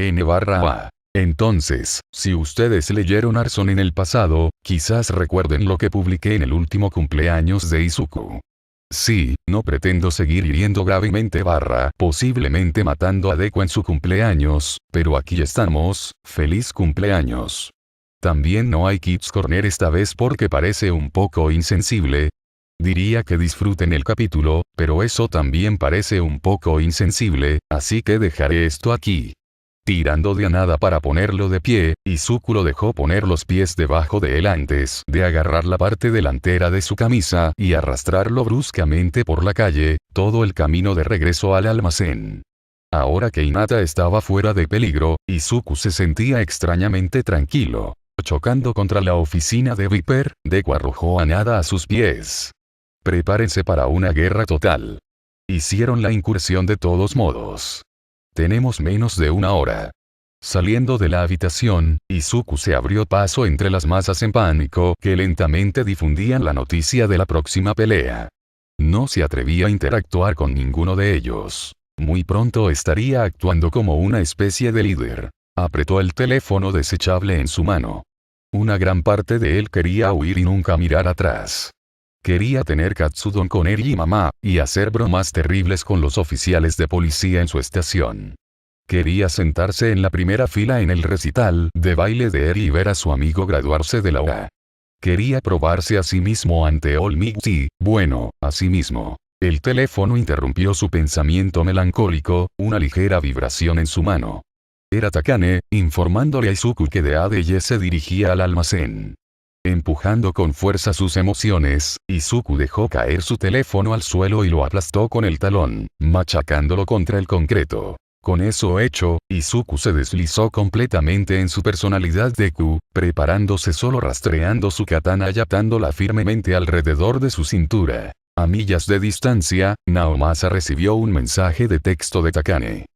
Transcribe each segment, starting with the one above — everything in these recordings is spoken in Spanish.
N/A. Entonces, si ustedes leyeron Arson en el pasado, quizás recuerden lo que publiqué en el último cumpleaños de Izuku. Sí, no pretendo seguir hiriendo gravemente posiblemente matando a Deku en su cumpleaños, pero aquí estamos, feliz cumpleaños. También no hay Kids Corner esta vez porque parece un poco insensible. Diría que disfruten el capítulo, pero eso también parece un poco insensible, así que dejaré esto aquí. Tirando de a nada para ponerlo de pie, Izuku lo dejó poner los pies debajo de él antes de agarrar la parte delantera de su camisa y arrastrarlo bruscamente por la calle, todo el camino de regreso al almacén. Ahora que Hinata estaba fuera de peligro, Izuku se sentía extrañamente tranquilo. Chocando contra la oficina de Viper, Deku arrojó a Nada a sus pies. Prepárense para una guerra total. Hicieron la incursión de todos modos. Tenemos menos de una hora. Saliendo de la habitación, Izuku se abrió paso entre las masas en pánico que lentamente difundían la noticia de la próxima pelea. No se atrevía a interactuar con ninguno de ellos. Muy pronto estaría actuando como una especie de líder. Apretó el teléfono desechable en su mano. Una gran parte de él quería huir y nunca mirar atrás. Quería tener Katsudon con él y mamá, y hacer bromas terribles con los oficiales de policía en su estación. Quería sentarse en la primera fila en el recital de baile de Eri y ver a su amigo graduarse de la UA. Quería probarse a sí mismo ante All Might y, bueno, a sí mismo. El teléfono interrumpió su pensamiento melancólico, una ligera vibración en su mano. Era Takane, informándole a Izuku que Deadeye se dirigía al almacén. Empujando con fuerza sus emociones, Izuku dejó caer su teléfono al suelo y lo aplastó con el talón, machacándolo contra el concreto. Con eso hecho, Izuku se deslizó completamente en su personalidad Deku, preparándose solo rastreando su katana y atándola firmemente alrededor de su cintura. A millas de distancia, Naomasa recibió un mensaje de texto de Takane.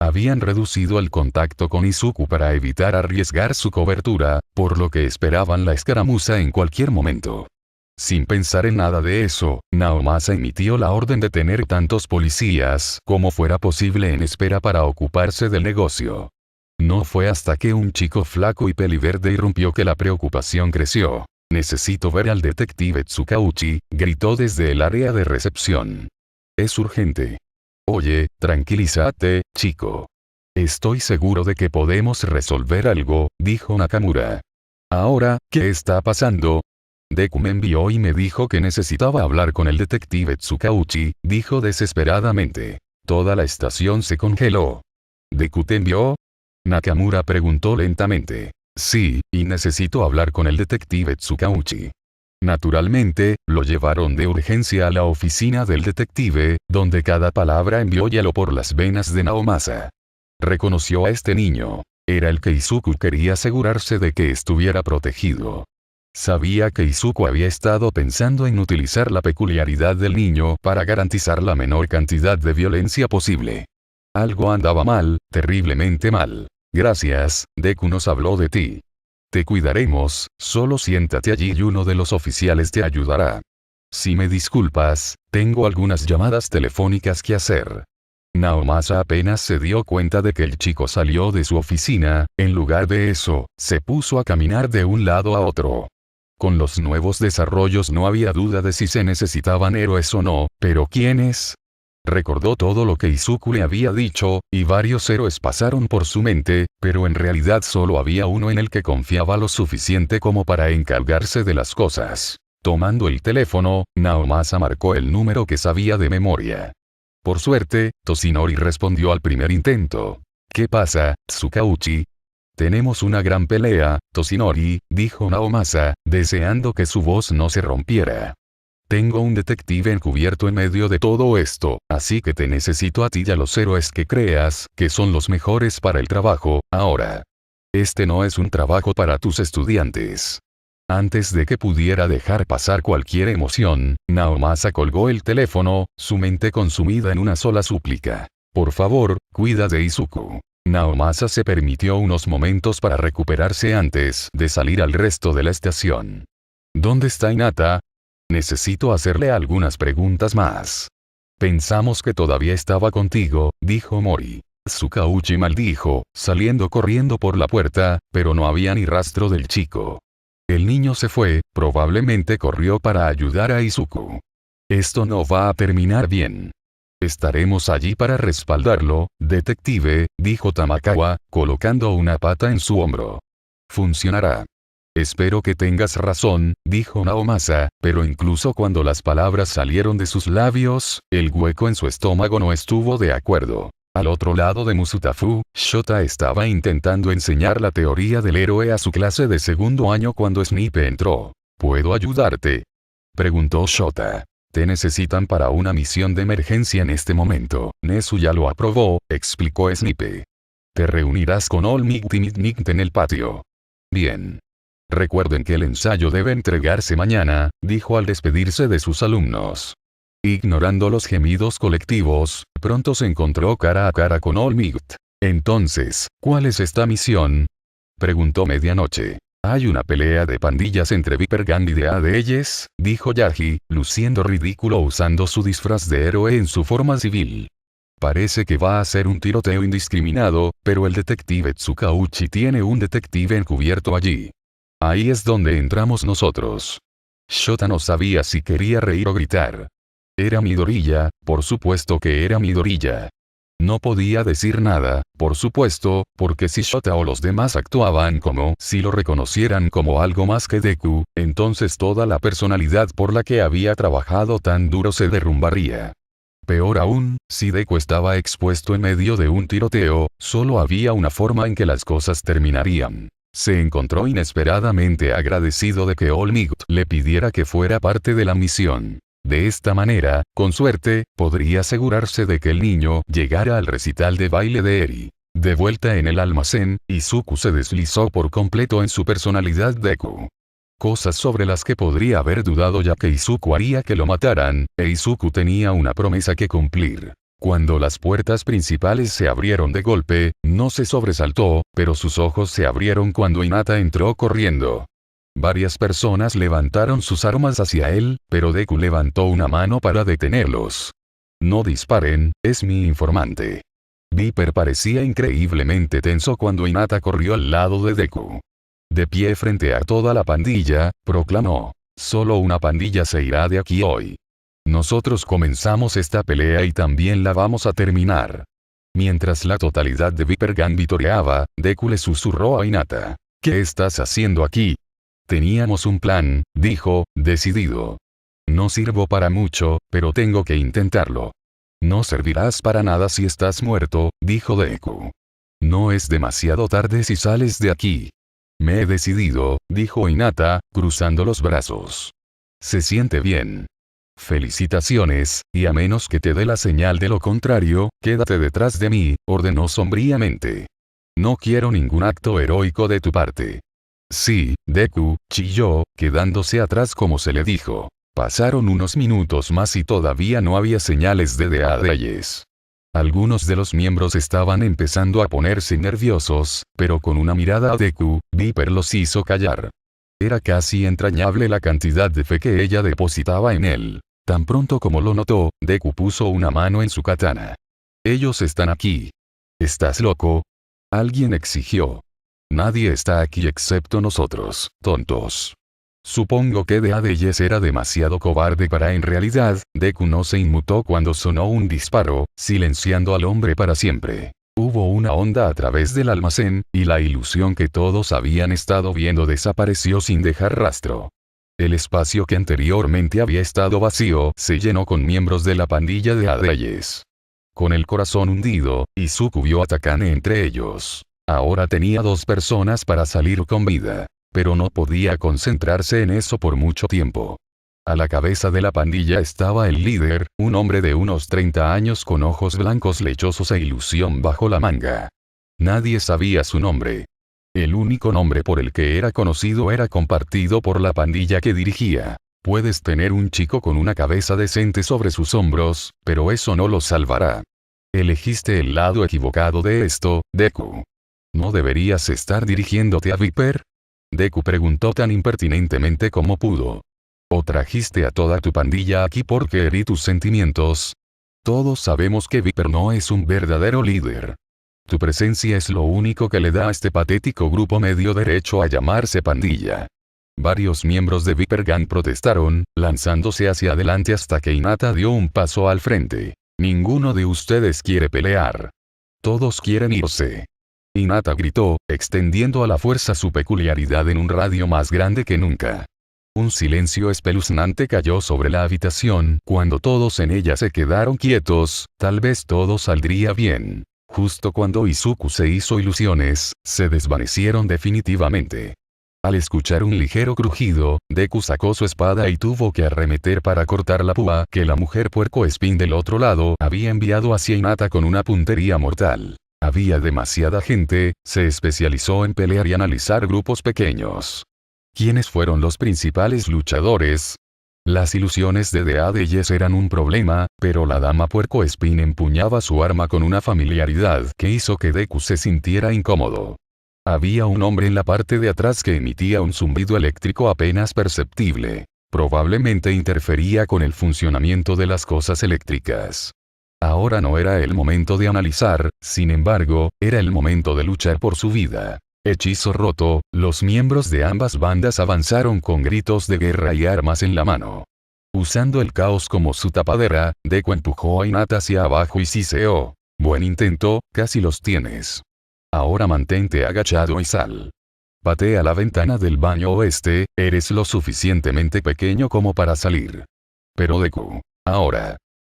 Habían reducido el contacto con Izuku para evitar arriesgar su cobertura, por lo que esperaban la escaramuza en cualquier momento. Sin pensar en nada de eso, Naomasa emitió la orden de tener tantos policías como fuera posible en espera para ocuparse del negocio. No fue hasta que un chico flaco y peliverde irrumpió que la preocupación creció. «Necesito ver al detective Tsukauchi», gritó desde el área de recepción. «Es urgente». «Oye, tranquilízate, chico. Estoy seguro de que podemos resolver algo», dijo Nakamura. «Ahora, ¿qué está pasando?» «Deku me envió y me dijo que necesitaba hablar con el detective Tsukauchi», dijo desesperadamente. Toda la estación se congeló. «¿Deku te envió?» Nakamura preguntó lentamente. «Sí, y necesito hablar con el detective Tsukauchi». Naturalmente, lo llevaron de urgencia a la oficina del detective, donde cada palabra envió hielo por las venas de Naomasa. Reconoció a este niño. Era el que Izuku quería asegurarse de que estuviera protegido. Sabía que Izuku había estado pensando en utilizar la peculiaridad del niño para garantizar la menor cantidad de violencia posible. Algo andaba mal, terriblemente mal. «Gracias, Deku nos habló de ti. Te cuidaremos, solo siéntate allí y uno de los oficiales te ayudará. Si me disculpas, tengo algunas llamadas telefónicas que hacer». Naomasa apenas se dio cuenta de que el chico salió de su oficina, en lugar de eso, se puso a caminar de un lado a otro. Con los nuevos desarrollos no había duda de si se necesitaban héroes o no, pero ¿quiénes? Recordó todo lo que Izuku le había dicho, y varios héroes pasaron por su mente, pero en realidad solo había uno en el que confiaba lo suficiente como para encargarse de las cosas. Tomando el teléfono, Naomasa marcó el número que sabía de memoria. Por suerte, Toshinori respondió al primer intento. «¿Qué pasa, Tsukauchi?» «Tenemos una gran pelea, Toshinori», dijo Naomasa, deseando que su voz no se rompiera. «Tengo un detective encubierto en medio de todo esto, así que te necesito a ti y a los héroes que creas que son los mejores para el trabajo, ahora. Este no es un trabajo para tus estudiantes». Antes de que pudiera dejar pasar cualquier emoción, Naomasa colgó el teléfono, su mente consumida en una sola súplica. «Por favor, cuida de Izuku». Naomasa se permitió unos momentos para recuperarse antes de salir al resto de la estación. «¿Dónde está Hinata? Necesito hacerle algunas preguntas más». «Pensamos que todavía estaba contigo», dijo Mori. Tsukauchi maldijo, saliendo corriendo por la puerta, pero no había ni rastro del chico. El niño se fue, probablemente corrió para ayudar a Izuku. Esto no va a terminar bien. Estaremos allí para respaldarlo, detective, dijo Tamakawa, colocando una pata en su hombro. Funcionará. Espero que tengas razón, dijo Naomasa, pero incluso cuando las palabras salieron de sus labios, el hueco en su estómago no estuvo de acuerdo. Al otro lado de Musutafu, Shota estaba intentando enseñar la teoría del héroe a su clase de segundo año cuando Snipe entró. ¿Puedo ayudarte?, preguntó Shota. Te necesitan para una misión de emergencia en este momento. Nezu ya lo aprobó, explicó Snipe. Te reunirás con All Might y Midnight en el patio. Bien. Recuerden que el ensayo debe entregarse mañana, dijo al despedirse de sus alumnos. Ignorando los gemidos colectivos, pronto se encontró cara a cara con All Might. Entonces, ¿cuál es esta misión?, preguntó medianoche. Hay una pelea de pandillas entre Viper Gang y The Adeyes, dijo Yaji, luciendo ridículo usando su disfraz de héroe en su forma civil. Parece que va a ser un tiroteo indiscriminado, pero el detective Tsukauchi tiene un detective encubierto allí. Ahí es donde entramos nosotros. Shota no sabía si quería reír o gritar. Era Midoriya, por supuesto que era Midoriya. No podía decir nada, por supuesto, porque si Shota o los demás actuaban como si lo reconocieran como algo más que Deku, entonces toda la personalidad por la que había trabajado tan duro se derrumbaría. Peor aún, si Deku estaba expuesto en medio de un tiroteo, solo había una forma en que las cosas terminarían. Se encontró inesperadamente agradecido de que All Might le pidiera que fuera parte de la misión. De esta manera, con suerte, podría asegurarse de que el niño llegara al recital de baile de Eri. De vuelta en el almacén, Izuku se deslizó por completo en su personalidad Deku. Cosas sobre las que podría haber dudado ya que Izuku haría que lo mataran, e Izuku tenía una promesa que cumplir. Cuando las puertas principales se abrieron de golpe, no se sobresaltó, pero sus ojos se abrieron cuando Hinata entró corriendo. Varias personas levantaron sus armas hacia él, pero Deku levantó una mano para detenerlos. No disparen, es mi informante. Viper parecía increíblemente tenso cuando Hinata corrió al lado de Deku. De pie frente a toda la pandilla, proclamó. Solo una pandilla se irá de aquí hoy. Nosotros comenzamos esta pelea y también la vamos a terminar. Mientras la totalidad de Viper Gang vitoreaba, Deku le susurró a Hinata. ¿Qué estás haciendo aquí? Teníamos un plan, dijo, decidido. No sirvo para mucho, pero tengo que intentarlo. No servirás para nada si estás muerto, dijo Deku. No es demasiado tarde si sales de aquí. Me he decidido, dijo Hinata, cruzando los brazos. Se siente bien. Felicitaciones, y a menos que te dé la señal de lo contrario, quédate detrás de mí, ordenó sombríamente. No quiero ningún acto heroico de tu parte. Sí, Deku, chilló, quedándose atrás como se le dijo. Pasaron unos minutos más y todavía no había señales de The Adeyes. Algunos de los miembros estaban empezando a ponerse nerviosos, pero con una mirada a Deku, Viper los hizo callar. Era casi entrañable la cantidad de fe que ella depositaba en él. Tan pronto como lo notó, Deku puso una mano en su katana. Ellos están aquí. ¿Estás loco?, alguien exigió. Nadie está aquí excepto nosotros, tontos. Supongo que The Adeyes era demasiado cobarde para en realidad, Deku no se inmutó cuando sonó un disparo, silenciando al hombre para siempre. Hubo una onda a través del almacén, y la ilusión que todos habían estado viendo desapareció sin dejar rastro. El espacio que anteriormente había estado vacío se llenó con miembros de la pandilla de Adeyes. Con el corazón hundido, Izuku vio a Takane entre ellos. Ahora tenía 2 personas para salir con vida. Pero no podía concentrarse en eso por mucho tiempo. A la cabeza de la pandilla estaba el líder, un hombre de unos 30 años con ojos blancos lechosos e ilusión bajo la manga. Nadie sabía su nombre. El único nombre por el que era conocido era compartido por la pandilla que dirigía. Puedes tener un chico con una cabeza decente sobre sus hombros, pero eso no lo salvará. Elegiste el lado equivocado de esto, Deku. ¿No deberías estar dirigiéndote a Viper?, Deku preguntó tan impertinentemente como pudo. ¿O trajiste a toda tu pandilla aquí porque herí tus sentimientos? Todos sabemos que Viper no es un verdadero líder. Tu presencia es lo único que le da a este patético grupo medio derecho a llamarse pandilla. Varios miembros de Viper Gang protestaron, lanzándose hacia adelante hasta que Hinata dio un paso al frente. Ninguno de ustedes quiere pelear. Todos quieren irse. Hinata gritó, extendiendo a la fuerza su peculiaridad en un radio más grande que nunca. Un silencio espeluznante cayó sobre la habitación. Cuando todos en ella se quedaron quietos, tal vez todo saldría bien. Justo cuando Izuku se hizo ilusiones, se desvanecieron definitivamente. Al escuchar un ligero crujido, Deku sacó su espada y tuvo que arremeter para cortar la púa que la mujer puercoespín del otro lado había enviado hacia Hinata con una puntería mortal. Había demasiada gente, se especializó en pelear y analizar grupos pequeños. ¿Quiénes fueron los principales luchadores? Las ilusiones de Deadeyes eran un problema, pero la dama puercoespín empuñaba su arma con una familiaridad que hizo que Deku se sintiera incómodo. Había un hombre en la parte de atrás que emitía un zumbido eléctrico apenas perceptible. Probablemente interfería con el funcionamiento de las cosas eléctricas. Ahora no era el momento de analizar, sin embargo, era el momento de luchar por su vida. Hechizo roto, los miembros de ambas bandas avanzaron con gritos de guerra y armas en la mano. Usando el caos como su tapadera, Deku empujó a Hinata hacia abajo y siseó. Buen intento, casi los tienes. Ahora mantente agachado y sal. Patea la ventana del baño oeste, eres lo suficientemente pequeño como para salir. Pero Deku, ahora.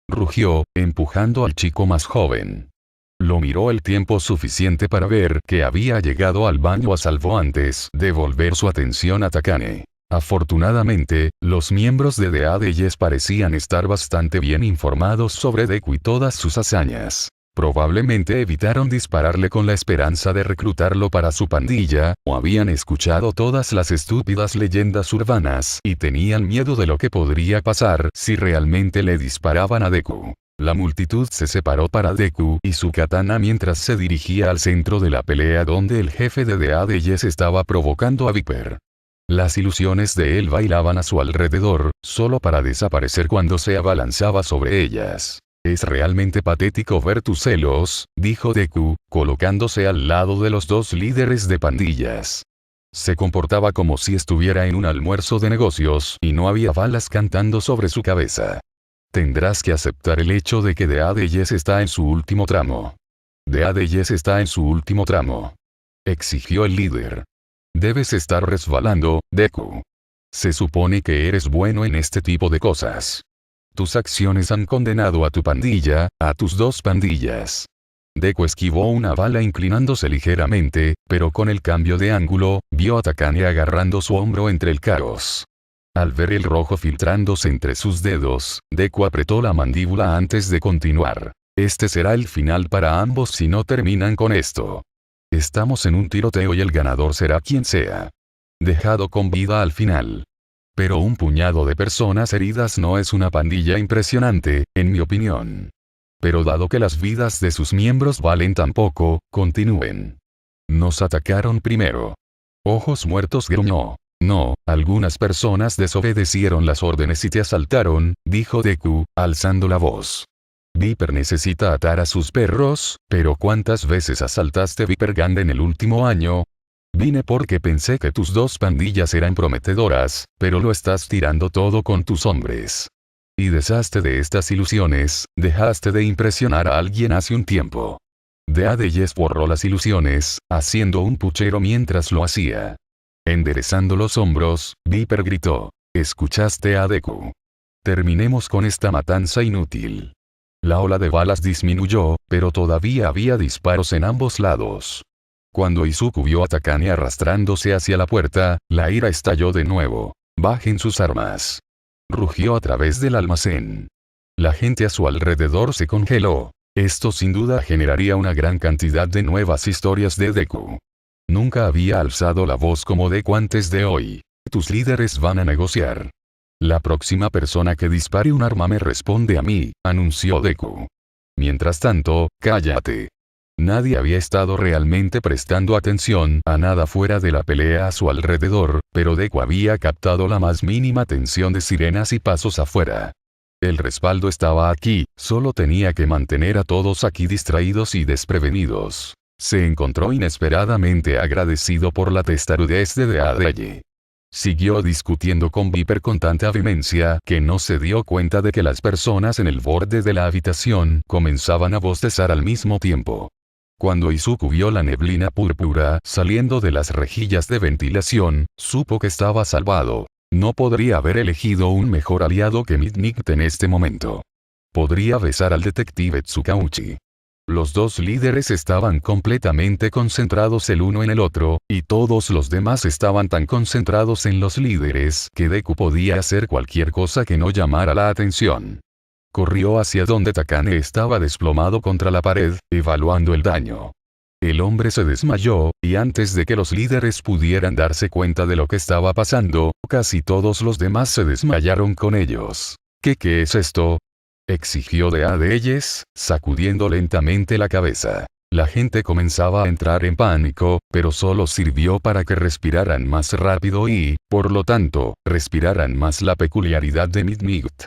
Rugió, empujando al chico más joven. Lo miró el tiempo suficiente para ver que había llegado al baño a salvo antes de volver su atención a Takane. Afortunadamente, los miembros de Deadeyes parecían estar bastante bien informados sobre Deku y todas sus hazañas. Probablemente evitaron dispararle con la esperanza de reclutarlo para su pandilla, o habían escuchado todas las estúpidas leyendas urbanas y tenían miedo de lo que podría pasar si realmente le disparaban a Deku. La multitud se separó para Deku y su katana mientras se dirigía al centro de la pelea donde el jefe de Deadeyes estaba provocando a Viper. Las ilusiones de él bailaban a su alrededor, solo para desaparecer cuando se abalanzaba sobre ellas. Es realmente patético ver tus celos, dijo Deku, colocándose al lado de los dos líderes de pandillas. Se comportaba como si estuviera en un almuerzo de negocios y no había balas cantando sobre su cabeza. Tendrás que aceptar el hecho de que Deadeyes está en su último tramo. Deadeyes está en su último tramo. Exigió el líder. Debes estar resbalando, Deku. Se supone que eres bueno en este tipo de cosas. Tus acciones han condenado a tu pandilla, a tus dos pandillas. Deku esquivó una bala inclinándose ligeramente, pero con el cambio de ángulo, vio a Takane agarrando su hombro entre el caos. Al ver el rojo filtrándose entre sus dedos, Deku apretó la mandíbula antes de continuar. Este será el final para ambos si no terminan con esto. Estamos en un tiroteo y el ganador será quien sea. Dejado con vida al final. Pero un puñado de personas heridas no es una pandilla impresionante, en mi opinión. Pero dado que las vidas de sus miembros valen tan poco, continúen. Nos atacaron primero. Ojos muertos gruñó. No, algunas personas desobedecieron las órdenes y te asaltaron, dijo Deku, alzando la voz. Viper necesita atar a sus perros, pero ¿cuántas veces asaltaste Viper Gang en el último año? Vine porque pensé que tus dos pandillas eran prometedoras, pero lo estás tirando todo con tus hombres. Y deshazte de estas ilusiones, dejaste de impresionar a alguien hace un tiempo. Deadeyes borró las ilusiones, haciendo un puchero mientras lo hacía. Enderezando los hombros, Viper gritó. ¿Escuchaste a Deku? Terminemos con esta matanza inútil. La ola de balas disminuyó, pero todavía había disparos en ambos lados. Cuando Izuku vio a Takane arrastrándose hacia la puerta, la ira estalló de nuevo. Bajen sus armas. Rugió a través del almacén. La gente a su alrededor se congeló. Esto sin duda generaría una gran cantidad de nuevas historias de Deku. Nunca había alzado la voz como Deku antes de hoy. Tus líderes van a negociar. La próxima persona que dispare un arma me responde a mí, anunció Deku. Mientras tanto, cállate. Nadie había estado realmente prestando atención a nada fuera de la pelea a su alrededor, pero Deku había captado la más mínima tensión de sirenas y pasos afuera. El respaldo estaba aquí, solo tenía que mantener a todos aquí distraídos y desprevenidos. Se encontró inesperadamente agradecido por la testarudez de Deadeye. Siguió discutiendo con Viper con tanta vehemencia que no se dio cuenta de que las personas en el borde de la habitación comenzaban a bostezar al mismo tiempo. Cuando Izuku vio la neblina púrpura saliendo de las rejillas de ventilación, supo que estaba salvado. No podría haber elegido un mejor aliado que Midnight en este momento. Podría besar al detective Tsukauchi. Los dos líderes estaban completamente concentrados el uno en el otro, y todos los demás estaban tan concentrados en los líderes que Deku podía hacer cualquier cosa que no llamara la atención. Corrió hacia donde Takane estaba desplomado contra la pared, evaluando el daño. El hombre se desmayó, y antes de que los líderes pudieran darse cuenta de lo que estaba pasando, casi todos los demás se desmayaron con ellos. ¿Qué es esto?, exigió Deadeyes, sacudiendo lentamente la cabeza. La gente comenzaba a entrar en pánico, pero solo sirvió para que respiraran más rápido y, por lo tanto, respiraran más la peculiaridad de Midnight.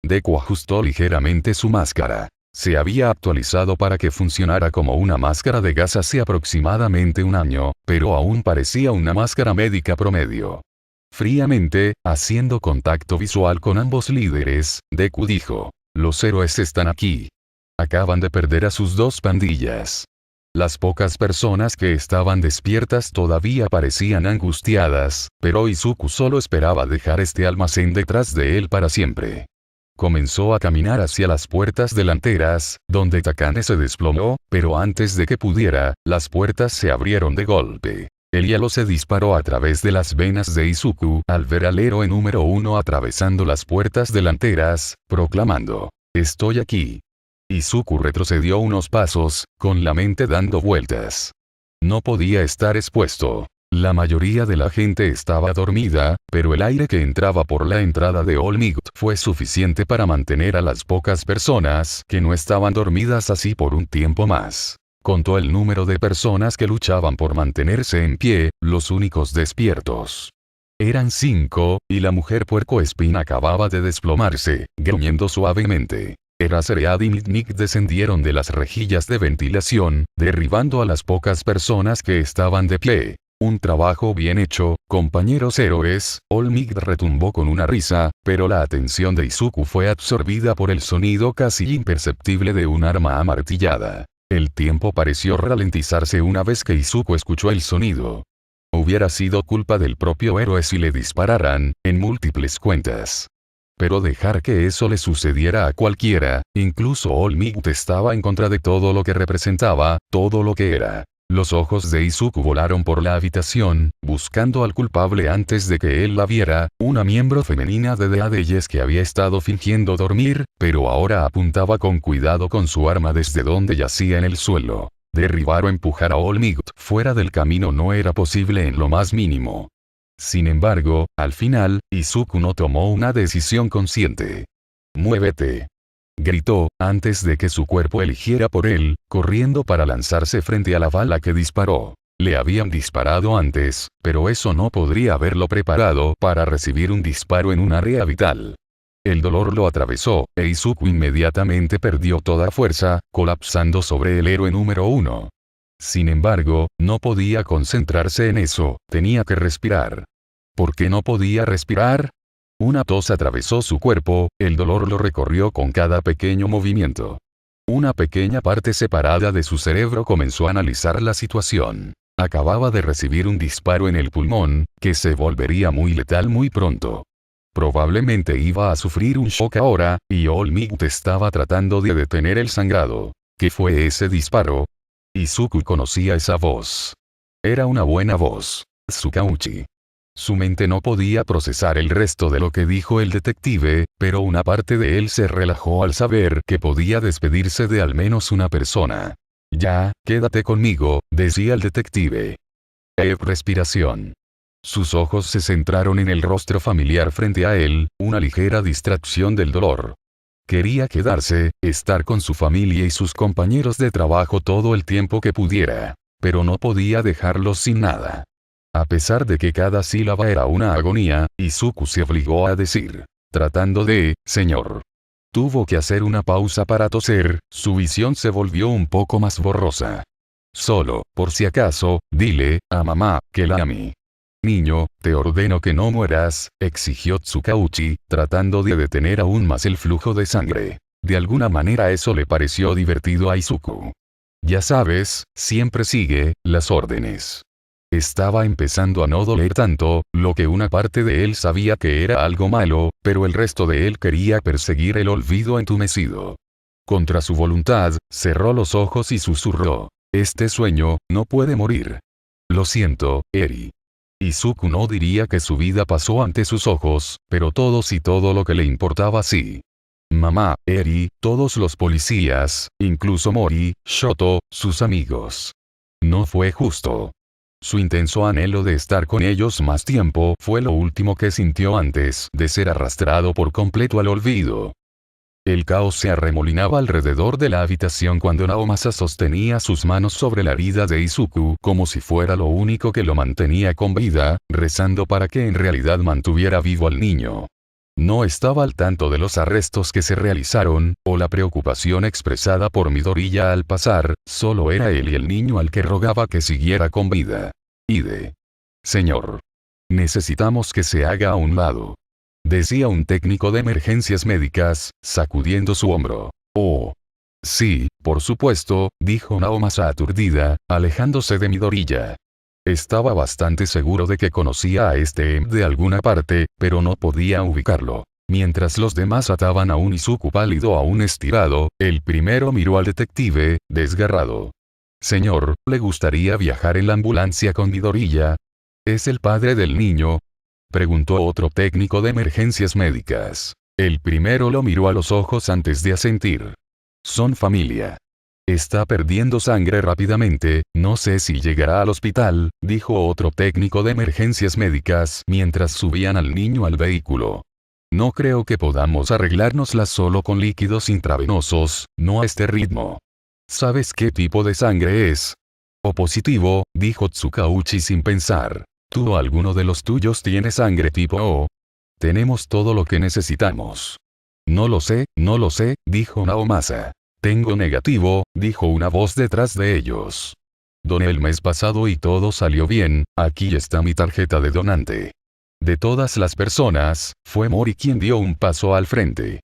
Deku ajustó ligeramente su máscara. Se había actualizado para que funcionara como una máscara de gas hace aproximadamente un año, pero aún parecía una máscara médica promedio. Fríamente, haciendo contacto visual con ambos líderes, Deku dijo: los héroes están aquí. Acaban de perder a sus dos pandillas. Las pocas personas que estaban despiertas todavía parecían angustiadas, pero Izuku solo esperaba dejar este almacén detrás de él para siempre. Comenzó a caminar hacia las puertas delanteras, donde Takane se desplomó, pero antes de que pudiera, las puertas se abrieron de golpe. El hielo se disparó a través de las venas de Izuku al ver al héroe número 1 atravesando las puertas delanteras, proclamando: «Estoy aquí». Izuku retrocedió unos pasos, con la mente dando vueltas. No podía estar expuesto. La mayoría de la gente estaba dormida, pero el aire que entraba por la entrada de All Might fue suficiente para mantener a las pocas personas que no estaban dormidas así por un tiempo más. Contó el número de personas que luchaban por mantenerse en pie, los únicos despiertos. Eran 5, y la mujer puercoespín acababa de desplomarse, gruñendo suavemente. Eraserhead y Midnight descendieron de las rejillas de ventilación, derribando a las pocas personas que estaban de pie. Un trabajo bien hecho, compañeros héroes. All Might retumbó con una risa, pero la atención de Izuku fue absorbida por el sonido casi imperceptible de un arma amartillada. El tiempo pareció ralentizarse una vez que Izuku escuchó el sonido. Hubiera sido culpa del propio héroe si le dispararan, en múltiples cuentas. Pero dejar que eso le sucediera a cualquiera, incluso All Might estaba en contra de todo lo que representaba, todo lo que era. Los ojos de Izuku volaron por la habitación, buscando al culpable antes de que él la viera, una miembro femenina de Deadeyes que había estado fingiendo dormir, pero ahora apuntaba con cuidado con su arma desde donde yacía en el suelo. Derribar o empujar a All Might fuera del camino no era posible en lo más mínimo. Sin embargo, al final, Izuku no tomó una decisión consciente. «¡Muévete!», gritó, antes de que su cuerpo eligiera por él, corriendo para lanzarse frente a la bala que disparó. Le habían disparado antes, pero eso no podría haberlo preparado para recibir un disparo en un área vital. El dolor lo atravesó, e Izuku inmediatamente perdió toda fuerza, colapsando sobre el héroe número 1. Sin embargo, no podía concentrarse en eso, tenía que respirar. ¿Por qué no podía respirar? Una tos atravesó su cuerpo, el dolor lo recorrió con cada pequeño movimiento. Una pequeña parte separada de su cerebro comenzó a analizar la situación. Acababa de recibir un disparo en el pulmón, que se volvería muy letal muy pronto. Probablemente iba a sufrir un shock ahora, y All Might estaba tratando de detener el sangrado. ¿Qué fue ese disparo? Izuku conocía esa voz. Era una buena voz. Tsukauchi. Su mente no podía procesar el resto de lo que dijo el detective, pero una parte de él se relajó al saber que podía despedirse de al menos una persona. «Ya, quédate conmigo», decía el detective. Respiración. Sus ojos se centraron en el rostro familiar frente a él, una ligera distracción del dolor. Quería quedarse, estar con su familia y sus compañeros de trabajo todo el tiempo que pudiera, pero no podía dejarlos sin nada. A pesar de que cada sílaba era una agonía, Izuku se obligó a decir: «Tratando de, señor». Tuvo que hacer una pausa para toser, su visión se volvió un poco más borrosa. Solo, por si acaso, dile a mamá que la ame. Niño, te ordeno que no mueras, exigió Tsukauchi, tratando de detener aún más el flujo de sangre. De alguna manera eso le pareció divertido a Izuku. Ya sabes, siempre sigue las órdenes. Estaba empezando a no doler tanto, lo que una parte de él sabía que era algo malo, pero el resto de él quería perseguir el olvido entumecido. Contra su voluntad, cerró los ojos y susurró. Este sueño, no puede morir. Lo siento, Eri. Izuku no diría que su vida pasó ante sus ojos, pero todo lo que le importaba sí. Mamá, Eri, todos los policías, incluso Mori, Shoto, sus amigos. No fue justo. Su intenso anhelo de estar con ellos más tiempo fue lo último que sintió antes de ser arrastrado por completo al olvido. El caos se arremolinaba alrededor de la habitación cuando Naomasa sostenía sus manos sobre la herida de Izuku como si fuera lo único que lo mantenía con vida, rezando para que en realidad mantuviera vivo al niño. No estaba al tanto de los arrestos que se realizaron, o la preocupación expresada por Midoriya al pasar, solo era él y el niño al que rogaba que siguiera con vida. Señor. Necesitamos que se haga a un lado. Decía un técnico de emergencias médicas, sacudiendo su hombro. Oh. Sí, por supuesto, dijo Naomasa aturdida, alejándose de Midoriya. Estaba bastante seguro de que conocía a este de alguna parte, pero no podía ubicarlo. Mientras los demás ataban a un Izuku pálido aún estirado, el primero miró al detective, desgarrado. Señor, ¿le gustaría viajar en la ambulancia con Midoriya? ¿Es el padre del niño? Preguntó otro técnico de emergencias médicas. El primero lo miró a los ojos antes de asentir. Son familia. Está perdiendo sangre rápidamente, no sé si llegará al hospital, dijo otro técnico de emergencias médicas mientras subían al niño al vehículo. No creo que podamos arreglárnosla solo con líquidos intravenosos, no a este ritmo. ¿Sabes qué tipo de sangre es? O positivo, dijo Tsukauchi sin pensar. ¿Tú o alguno de los tuyos tiene sangre tipo O? Tenemos todo lo que necesitamos. No lo sé, dijo Naomasa. Tengo negativo, dijo una voz detrás de ellos. Doné el mes pasado y todo salió bien, aquí está mi tarjeta de donante. De todas las personas, fue Mori quien dio un paso al frente.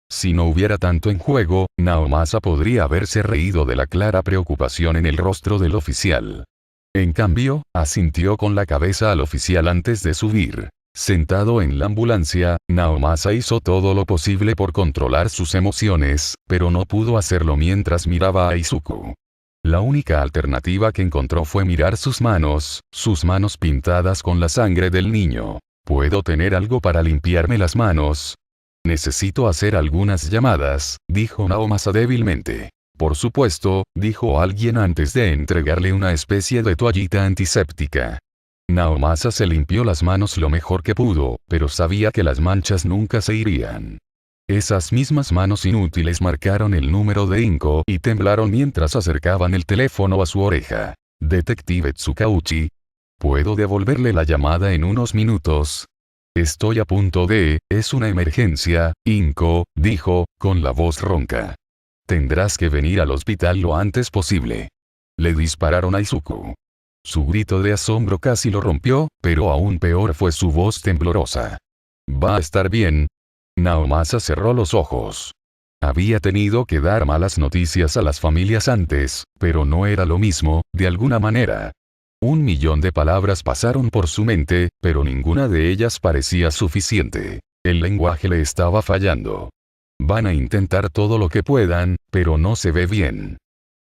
Si no hubiera tanto en juego, Naomasa podría haberse reído de la clara preocupación en el rostro del oficial. En cambio, asintió con la cabeza al oficial antes de subir. Sentado en la ambulancia, Naomasa hizo todo lo posible por controlar sus emociones, pero no pudo hacerlo mientras miraba a Izuku. La única alternativa que encontró fue mirar sus manos pintadas con la sangre del niño. ¿Puedo tener algo para limpiarme las manos? Necesito hacer algunas llamadas, dijo Naomasa débilmente. Por supuesto, dijo alguien antes de entregarle una especie de toallita antiséptica. Naomasa se limpió las manos lo mejor que pudo, pero sabía que las manchas nunca se irían. Esas mismas manos inútiles marcaron el número de Inko y temblaron mientras acercaban el teléfono a su oreja. Detective Tsukauchi. ¿Puedo devolverle la llamada en unos minutos? Estoy a punto de, es una emergencia, Inko, dijo, con la voz ronca. Tendrás que venir al hospital lo antes posible. Le dispararon a Izuku. Su grito de asombro casi lo rompió, pero aún peor fue su voz temblorosa. ¿Va a estar bien? Naomasa cerró los ojos. Había tenido que dar malas noticias a las familias antes, pero no era lo mismo, de alguna manera. 1.000.000 de palabras pasaron por su mente, pero ninguna de ellas parecía suficiente. El lenguaje le estaba fallando. Van a intentar todo lo que puedan, pero no se ve bien.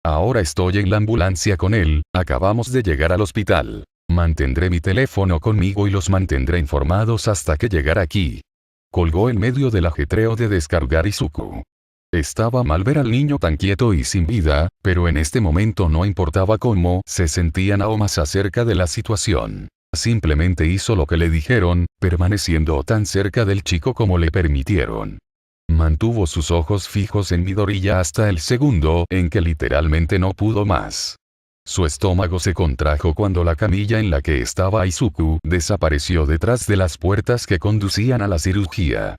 Ahora estoy en la ambulancia con él, acabamos de llegar al hospital. Mantendré mi teléfono conmigo y los mantendré informados hasta que llegara aquí. Colgó en medio del ajetreo de descargar Izuku. Estaba mal ver al niño tan quieto y sin vida, pero en este momento no importaba cómo se sentía Naomasa acerca de la situación. Simplemente hizo lo que le dijeron, permaneciendo tan cerca del chico como le permitieron. Mantuvo sus ojos fijos en Midoriya hasta el segundo en que literalmente no pudo más. Su estómago se contrajo cuando la camilla en la que estaba Izuku desapareció detrás de las puertas que conducían a la cirugía.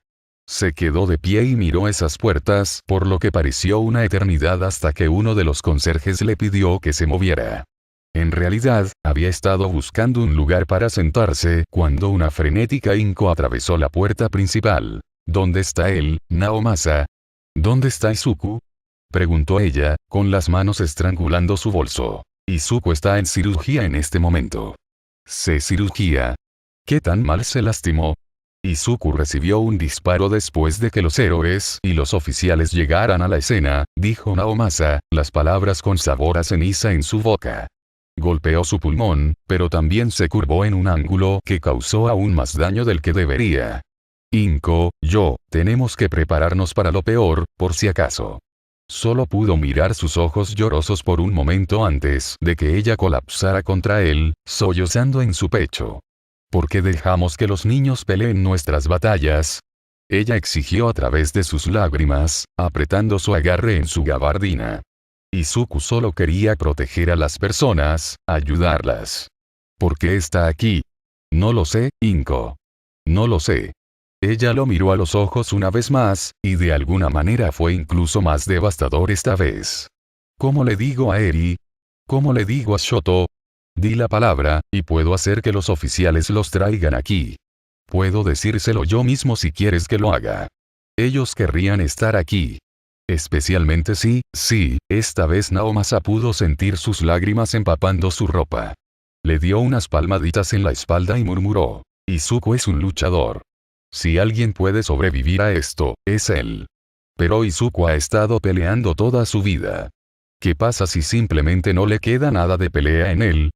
Se quedó de pie y miró esas puertas, por lo que pareció una eternidad hasta que uno de los conserjes le pidió que se moviera. En realidad, había estado buscando un lugar para sentarse, cuando una frenética Inko atravesó la puerta principal. ¿Dónde está él, Naomasa? ¿Dónde está Izuku? Preguntó ella, con las manos estrangulando su bolso. Izuku está en cirugía en este momento. ¿Se cirugía? ¿Qué tan mal se lastimó? Izuku recibió un disparo después de que los héroes y los oficiales llegaran a la escena, dijo Naomasa, las palabras con sabor a ceniza en su boca. Golpeó su pulmón, pero también se curvó en un ángulo que causó aún más daño del que debería. Inko, tenemos que prepararnos para lo peor, por si acaso. Solo pudo mirar sus ojos llorosos por un momento antes de que ella colapsara contra él, sollozando en su pecho. ¿Por qué dejamos que los niños peleen nuestras batallas? Ella exigió a través de sus lágrimas, apretando su agarre en su gabardina. Izuku solo quería proteger a las personas, ayudarlas. ¿Por qué está aquí? No lo sé, Inko. No lo sé. Ella lo miró a los ojos una vez más, y de alguna manera fue incluso más devastador esta vez. ¿Cómo le digo a Eri? ¿Cómo le digo a Shoto? Di la palabra, y puedo hacer que los oficiales los traigan aquí. Puedo decírselo yo mismo si quieres que lo haga. Ellos querrían estar aquí. Especialmente sí, esta vez Naomasa pudo sentir sus lágrimas empapando su ropa. Le dio unas palmaditas en la espalda y murmuró. Izuku es un luchador. Si alguien puede sobrevivir a esto, es él. Pero Izuku ha estado peleando toda su vida. ¿Qué pasa si simplemente no le queda nada de pelea en él?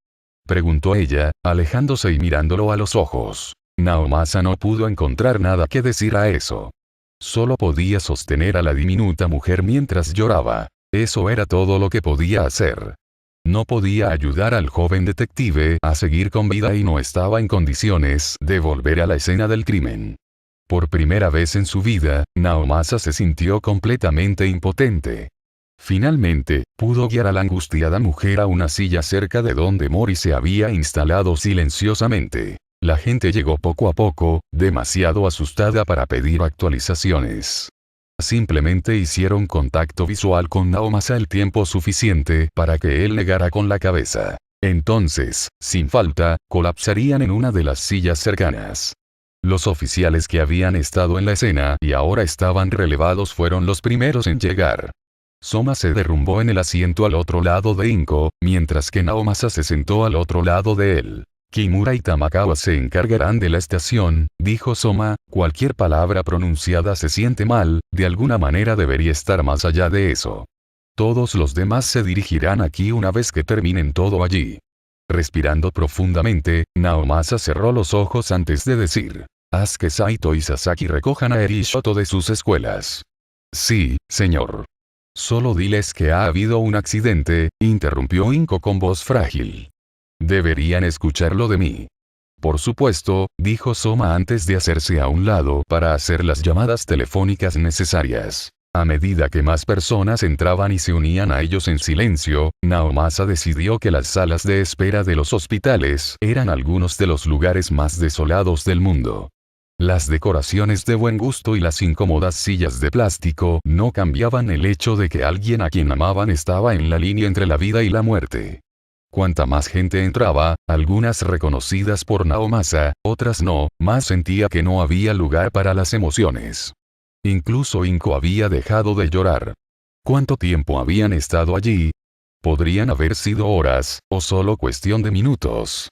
Preguntó ella, alejándose y mirándolo a los ojos. Naomasa no pudo encontrar nada que decir a eso. Solo podía sostener a la diminuta mujer mientras lloraba. Eso era todo lo que podía hacer. No podía ayudar al joven detective a seguir con vida y no estaba en condiciones de volver a la escena del crimen. Por primera vez en su vida, Naomasa se sintió completamente impotente. Finalmente, pudo guiar a la angustiada mujer a una silla cerca de donde Mori se había instalado silenciosamente. La gente llegó poco a poco, demasiado asustada para pedir actualizaciones. Simplemente hicieron contacto visual con Naomasa el tiempo suficiente para que él negara con la cabeza. Entonces, sin falta, colapsarían en una de las sillas cercanas. Los oficiales que habían estado en la escena y ahora estaban relevados fueron los primeros en llegar. Soma se derrumbó en el asiento al otro lado de Inko, mientras que Naomasa se sentó al otro lado de él. Kimura y Tamakawa se encargarán de la estación, dijo Soma, cualquier palabra pronunciada se siente mal, de alguna manera debería estar más allá de eso. Todos los demás se dirigirán aquí una vez que terminen todo allí. Respirando profundamente, Naomasa cerró los ojos antes de decir, haz que Saito y Sasaki recojan a Eri y Shoto de sus escuelas. Sí, señor. Solo diles que ha habido un accidente, interrumpió Inko con voz frágil. Deberían escucharlo de mí. Por supuesto, dijo Soma antes de hacerse a un lado para hacer las llamadas telefónicas necesarias. A medida que más personas entraban y se unían a ellos en silencio, Naomasa decidió que las salas de espera de los hospitales eran algunos de los lugares más desolados del mundo. Las decoraciones de buen gusto y las incómodas sillas de plástico no cambiaban el hecho de que alguien a quien amaban estaba en la línea entre la vida y la muerte. Cuanta más gente entraba, algunas reconocidas por Naomasa, otras no, más sentía que no había lugar para las emociones. Incluso Inko había dejado de llorar. ¿Cuánto tiempo habían estado allí? Podrían haber sido horas, o solo cuestión de minutos.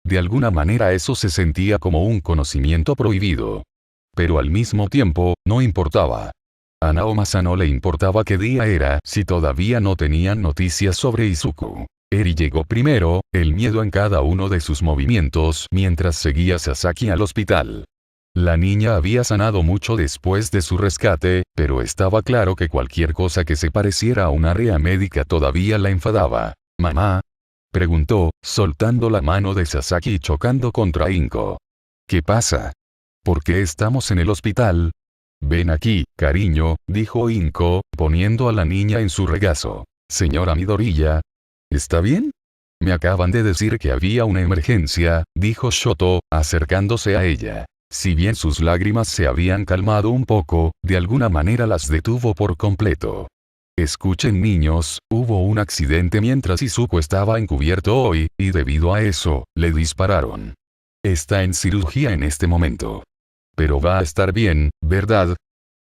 De alguna manera eso se sentía como un conocimiento prohibido. Pero al mismo tiempo, no importaba. A Naomasa no le importaba qué día era si todavía no tenían noticias sobre Izuku. Eri llegó primero, el miedo en cada uno de sus movimientos mientras seguía Sasaki al hospital. La niña había sanado mucho después de su rescate, pero estaba claro que cualquier cosa que se pareciera a un área médica todavía la enfadaba. ¿Mamá? Preguntó, soltando la mano de Sasaki y chocando contra Inko. ¿Qué pasa? ¿Por qué estamos en el hospital? Ven aquí, cariño, dijo Inko, poniendo a la niña en su regazo. Señora Midoriya. ¿Está bien? Me acaban de decir que había una emergencia, dijo Shoto, acercándose a ella. Si bien sus lágrimas se habían calmado un poco, de alguna manera las detuvo por completo. Escuchen niños, hubo un accidente mientras Izuku estaba encubierto hoy, y debido a eso, le dispararon. Está en cirugía en este momento. Pero va a estar bien, ¿verdad?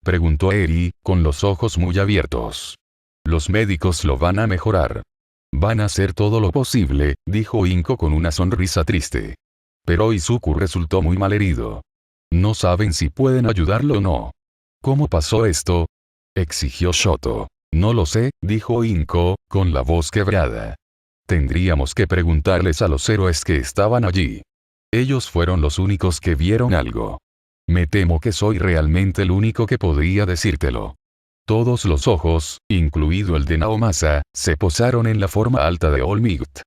Preguntó Eri, con los ojos muy abiertos. Los médicos lo van a mejorar. Van a hacer todo lo posible, dijo Inko con una sonrisa triste. Pero Izuku resultó muy malherido. No saben si pueden ayudarlo o no. ¿Cómo pasó esto? Exigió Shoto. No lo sé, dijo Inko, con la voz quebrada. Tendríamos que preguntarles a los héroes que estaban allí. Ellos fueron los únicos que vieron algo. Me temo que soy realmente el único que podría decírtelo. Todos los ojos, incluido el de Naomasa, se posaron en la forma alta de All Might.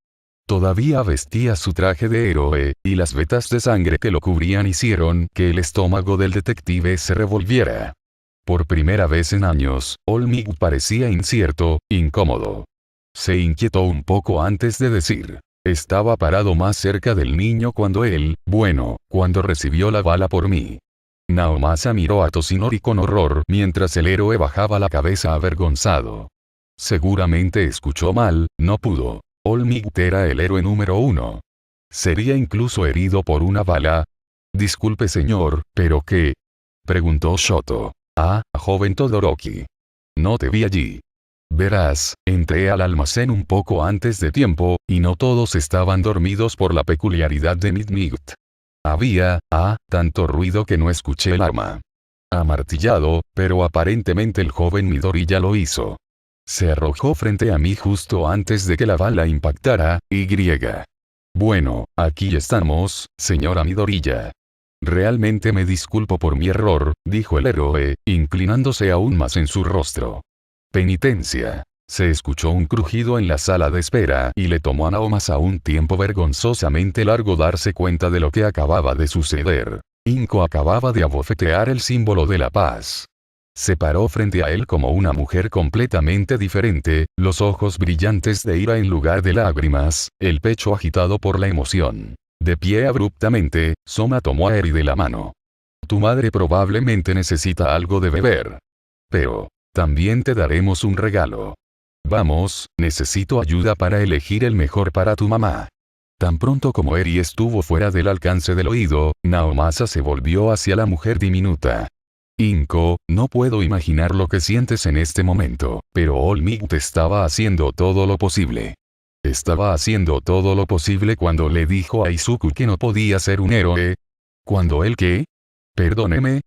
Todavía vestía su traje de héroe, y las vetas de sangre que lo cubrían hicieron que el estómago del detective se revolviera. Por primera vez en años, All Might parecía incierto, incómodo. Se inquietó un poco antes de decir. Estaba parado más cerca del niño cuando recibió la bala por mí. Naomasa miró a Toshinori con horror mientras el héroe bajaba la cabeza avergonzado. Seguramente escuchó mal, no pudo. All Might era el héroe número 1. ¿Sería incluso herido por una bala? Disculpe señor, ¿pero qué? Preguntó Shoto. Ah, joven Todoroki. No te vi allí. Verás, entré al almacén un poco antes de tiempo, y no todos estaban dormidos por la peculiaridad de Midnight. Había, tanto ruido que no escuché el arma. Amartillado, pero aparentemente el joven Midoriya lo hizo. Se arrojó frente a mí justo antes de que la bala impactara, y. Bueno, aquí estamos, señora Midoriya. Realmente me disculpo por mi error, dijo el héroe, inclinándose aún más en su rostro. Penitencia. Se escuchó un crujido en la sala de espera y le tomó a Naomasa un tiempo vergonzosamente largo darse cuenta de lo que acababa de suceder. Inko acababa de abofetear el símbolo de la paz. Se paró frente a él como una mujer completamente diferente, los ojos brillantes de ira en lugar de lágrimas, el pecho agitado por la emoción. De pie abruptamente, Soma tomó a Eri de la mano. Tu madre probablemente necesita algo de beber. Pero también te daremos un regalo. Vamos, necesito ayuda para elegir el mejor para tu mamá. Tan pronto como Eri estuvo fuera del alcance del oído, Naomasa se volvió hacia la mujer diminuta. Inko, no puedo imaginar lo que sientes en este momento, pero All Might estaba haciendo todo lo posible. Estaba haciendo todo lo posible cuando le dijo a Izuku que no podía ser un héroe. ¿Cuándo él qué? Perdóneme.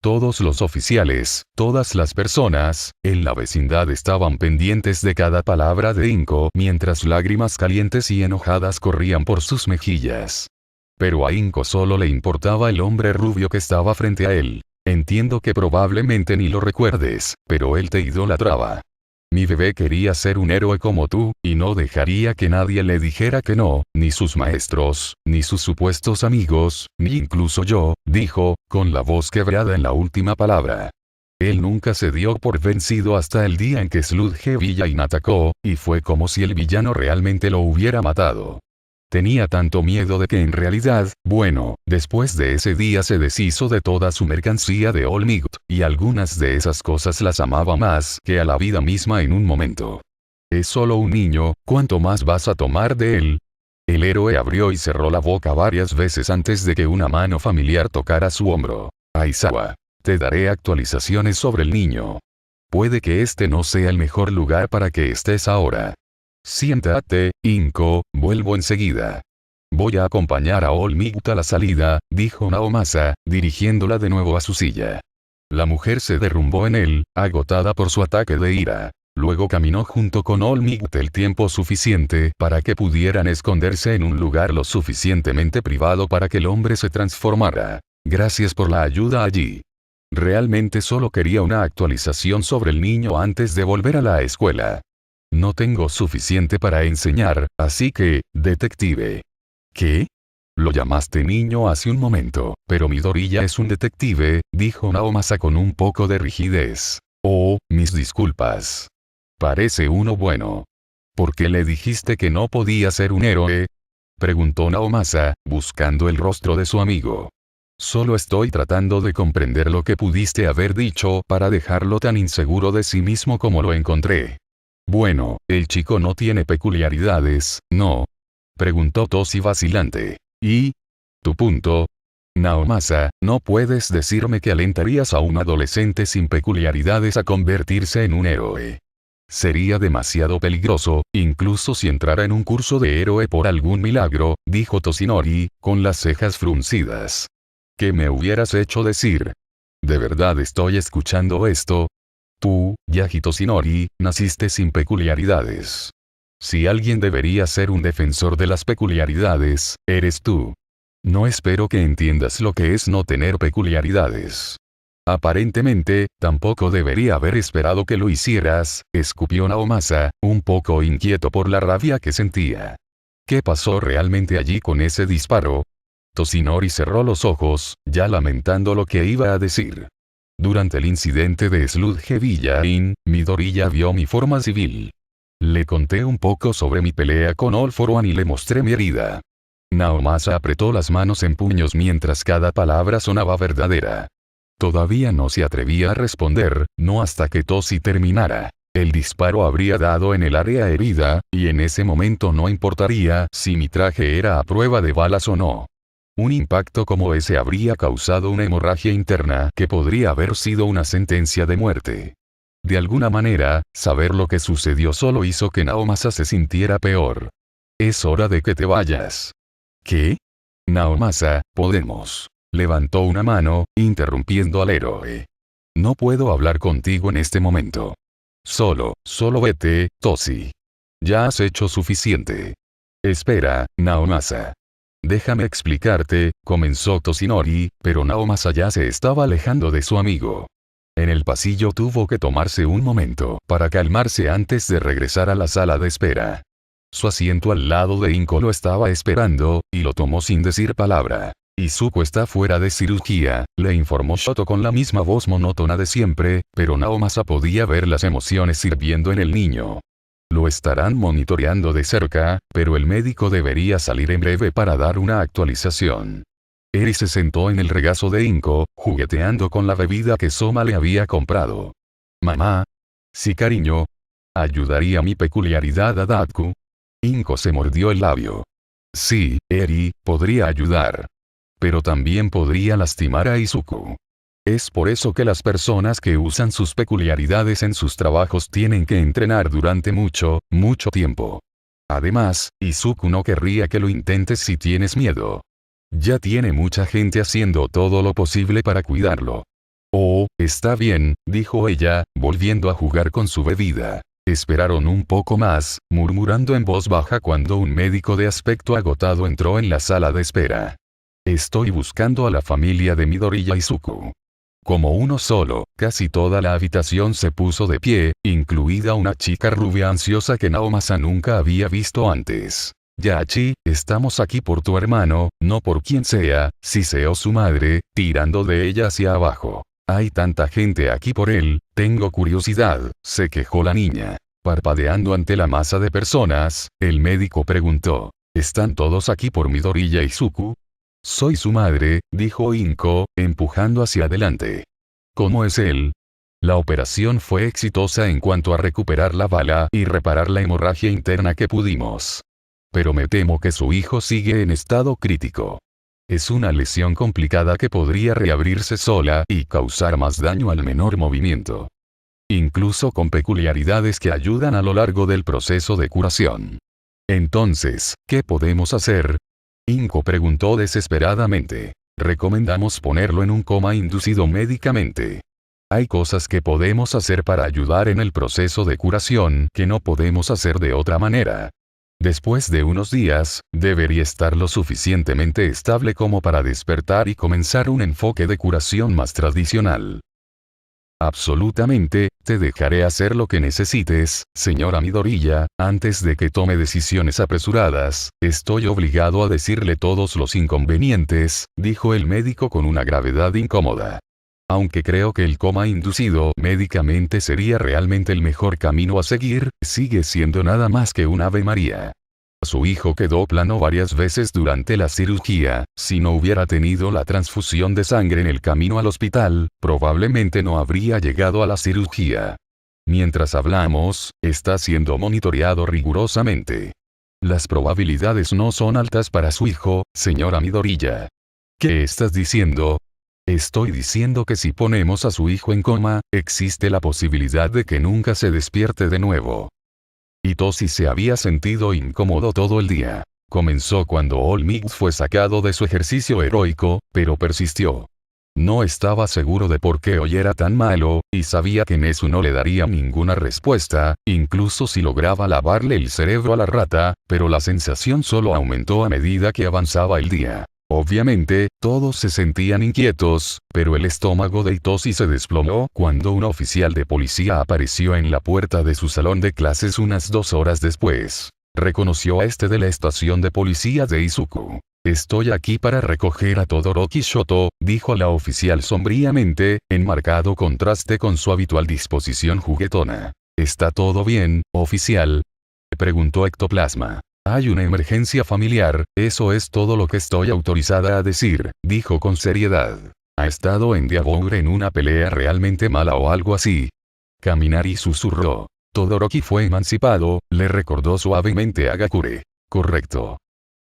Todos los oficiales, todas las personas, en la vecindad estaban pendientes de cada palabra de Inko mientras lágrimas calientes y enojadas corrían por sus mejillas. Pero a Inko solo le importaba el hombre rubio que estaba frente a él. Entiendo que probablemente ni lo recuerdes, pero él te idolatraba. Mi bebé quería ser un héroe como tú, y no dejaría que nadie le dijera que no, ni sus maestros, ni sus supuestos amigos, ni incluso yo, dijo, con la voz quebrada en la última palabra. Él nunca se dio por vencido hasta el día en que Sludge Villain atacó, y fue como si el villano realmente lo hubiera matado. Tenía tanto miedo de que en realidad, después de ese día se deshizo de toda su mercancía de All Might, y algunas de esas cosas las amaba más que a la vida misma en un momento. Es solo un niño, ¿cuánto más vas a tomar de él? El héroe abrió y cerró la boca varias veces antes de que una mano familiar tocara su hombro. Aizawa. Te daré actualizaciones sobre el niño. Puede que este no sea el mejor lugar para que estés ahora. Siéntate, Inko, vuelvo enseguida. Voy a acompañar a All Might a la salida, dijo Naomasa, dirigiéndola de nuevo a su silla. La mujer se derrumbó en él, agotada por su ataque de ira. Luego caminó junto con All Might el tiempo suficiente para que pudieran esconderse en un lugar lo suficientemente privado para que el hombre se transformara. Gracias por la ayuda allí. Realmente solo quería una actualización sobre el niño antes de volver a la escuela. No tengo suficiente para enseñar, así que, detective. ¿Qué? Lo llamaste niño hace un momento, pero Midoriya es un detective, dijo Naomasa con un poco de rigidez. Oh, mis disculpas. Parece uno bueno. ¿Por qué le dijiste que no podía ser un héroe? Preguntó Naomasa, buscando el rostro de su amigo. Solo estoy tratando de comprender lo que pudiste haber dicho para dejarlo tan inseguro de sí mismo como lo encontré. Bueno, el chico no tiene peculiaridades, ¿no? Preguntó Toshi vacilante. ¿Y? ¿Tu punto? Naomasa, no puedes decirme que alentarías a un adolescente sin peculiaridades a convertirse en un héroe. Sería demasiado peligroso, incluso si entrara en un curso de héroe por algún milagro, dijo Toshinori, con las cejas fruncidas. ¿Qué me hubieras hecho decir? ¿De verdad estoy escuchando esto? Tú, Yagi Toshinori, naciste sin peculiaridades. Si alguien debería ser un defensor de las peculiaridades, eres tú. No espero que entiendas lo que es no tener peculiaridades. Aparentemente, tampoco debería haber esperado que lo hicieras, escupió Naomasa, un poco inquieto por la rabia que sentía. ¿Qué pasó realmente allí con ese disparo? Toshinori cerró los ojos, ya lamentando lo que iba a decir. Durante el incidente de Sludge Villain, Midoriya vio mi forma civil. Le conté un poco sobre mi pelea con All For One y le mostré mi herida. Naomasa apretó las manos en puños mientras cada palabra sonaba verdadera. Todavía no se atrevía a responder, no hasta que Toshi terminara. El disparo habría dado en el área herida, y en ese momento no importaría si mi traje era a prueba de balas o no. Un impacto como ese habría causado una hemorragia interna que podría haber sido una sentencia de muerte. De alguna manera, saber lo que sucedió solo hizo que Naomasa se sintiera peor. Es hora de que te vayas. ¿Qué? Naomasa, podemos. Levantó una mano, interrumpiendo al héroe. No puedo hablar contigo en este momento. Solo vete, Toshi. Ya has hecho suficiente. Espera, Naomasa. Déjame explicarte, comenzó Toshinori, pero Naomasa ya se estaba alejando de su amigo. En el pasillo tuvo que tomarse un momento para calmarse antes de regresar a la sala de espera. Su asiento al lado de Inko lo estaba esperando, y lo tomó sin decir palabra. Izuku está fuera de cirugía, le informó Shoto con la misma voz monótona de siempre, pero Naomasa podía ver las emociones hirviendo en el niño. Lo estarán monitoreando de cerca, pero el médico debería salir en breve para dar una actualización. Eri se sentó en el regazo de Inko, jugueteando con la bebida que Soma le había comprado. Mamá. Sí, cariño. ¿Ayudaría mi peculiaridad a Datku? Inko se mordió el labio. Sí, Eri, podría ayudar. Pero también podría lastimar a Izuku. Es por eso que las personas que usan sus peculiaridades en sus trabajos tienen que entrenar durante mucho tiempo. Además, Izuku no querría que lo intentes si tienes miedo. Ya tiene mucha gente haciendo todo lo posible para cuidarlo. Oh, está bien, dijo ella, volviendo a jugar con su bebida. Esperaron un poco más, murmurando en voz baja cuando un médico de aspecto agotado entró en la sala de espera. Estoy buscando a la familia de Midoriya Izuku. Como uno solo, casi toda la habitación se puso de pie, incluida una chica rubia ansiosa que Naomasa nunca había visto antes. Yachi, estamos aquí por tu hermano, no por quien sea, Siseo su madre, tirando de ella hacia abajo. Hay tanta gente aquí por él, tengo curiosidad, se quejó la niña. Parpadeando ante la masa de personas, el médico preguntó, ¿están todos aquí por Midoriya Izuku? Soy su madre, dijo Inko, empujando hacia adelante. ¿Cómo es él? La operación fue exitosa en cuanto a recuperar la bala y reparar la hemorragia interna que pudimos. Pero me temo que su hijo sigue en estado crítico. Es una lesión complicada que podría reabrirse sola y causar más daño al menor movimiento. Incluso con peculiaridades que ayudan a lo largo del proceso de curación. Entonces, ¿qué podemos hacer? Inko preguntó desesperadamente. Recomendamos ponerlo en un coma inducido médicamente. Hay cosas que podemos hacer para ayudar en el proceso de curación que no podemos hacer de otra manera. Después de unos días, debería estar lo suficientemente estable como para despertar y comenzar un enfoque de curación más tradicional. Absolutamente, te dejaré hacer lo que necesites, señora Midoriya, antes de que tome decisiones apresuradas, estoy obligado a decirle todos los inconvenientes, dijo el médico con una gravedad incómoda. Aunque creo que el coma inducido médicamente sería realmente el mejor camino a seguir, sigue siendo nada más que un Ave María. Su hijo quedó plano varias veces durante la cirugía. Si no hubiera tenido la transfusión de sangre en el camino al hospital, probablemente no habría llegado a la cirugía. Mientras hablamos, está siendo monitoreado rigurosamente. Las probabilidades no son altas para su hijo, señora Midoriya. ¿Qué estás diciendo? Estoy diciendo que si ponemos a su hijo en coma, existe la posibilidad de que nunca se despierte de nuevo. Hitoshi se había sentido incómodo todo el día. Comenzó cuando All Might fue sacado de su ejercicio heroico, pero persistió. No estaba seguro de por qué hoy era tan malo, y sabía que Nezu no le daría ninguna respuesta, incluso si lograba lavarle el cerebro a la rata, pero la sensación solo aumentó a medida que avanzaba el día. Obviamente, todos se sentían inquietos, pero el estómago de Hitoshi se desplomó cuando un oficial de policía apareció en la puerta de su salón de clases unas 2 horas después. Reconoció a este de la estación de policía de Izuku. Estoy aquí para recoger a Todoroki Shoto, dijo la oficial sombríamente, en marcado contraste con su habitual disposición juguetona. ¿Está todo bien, oficial? Preguntó Ectoplasma. Hay una emergencia familiar, eso es todo lo que estoy autorizada a decir, dijo con seriedad. ¿Ha estado en Diabour en una pelea realmente mala o algo así? Kaminari susurró. Todoroki fue emancipado, le recordó suavemente a Gakure. Correcto.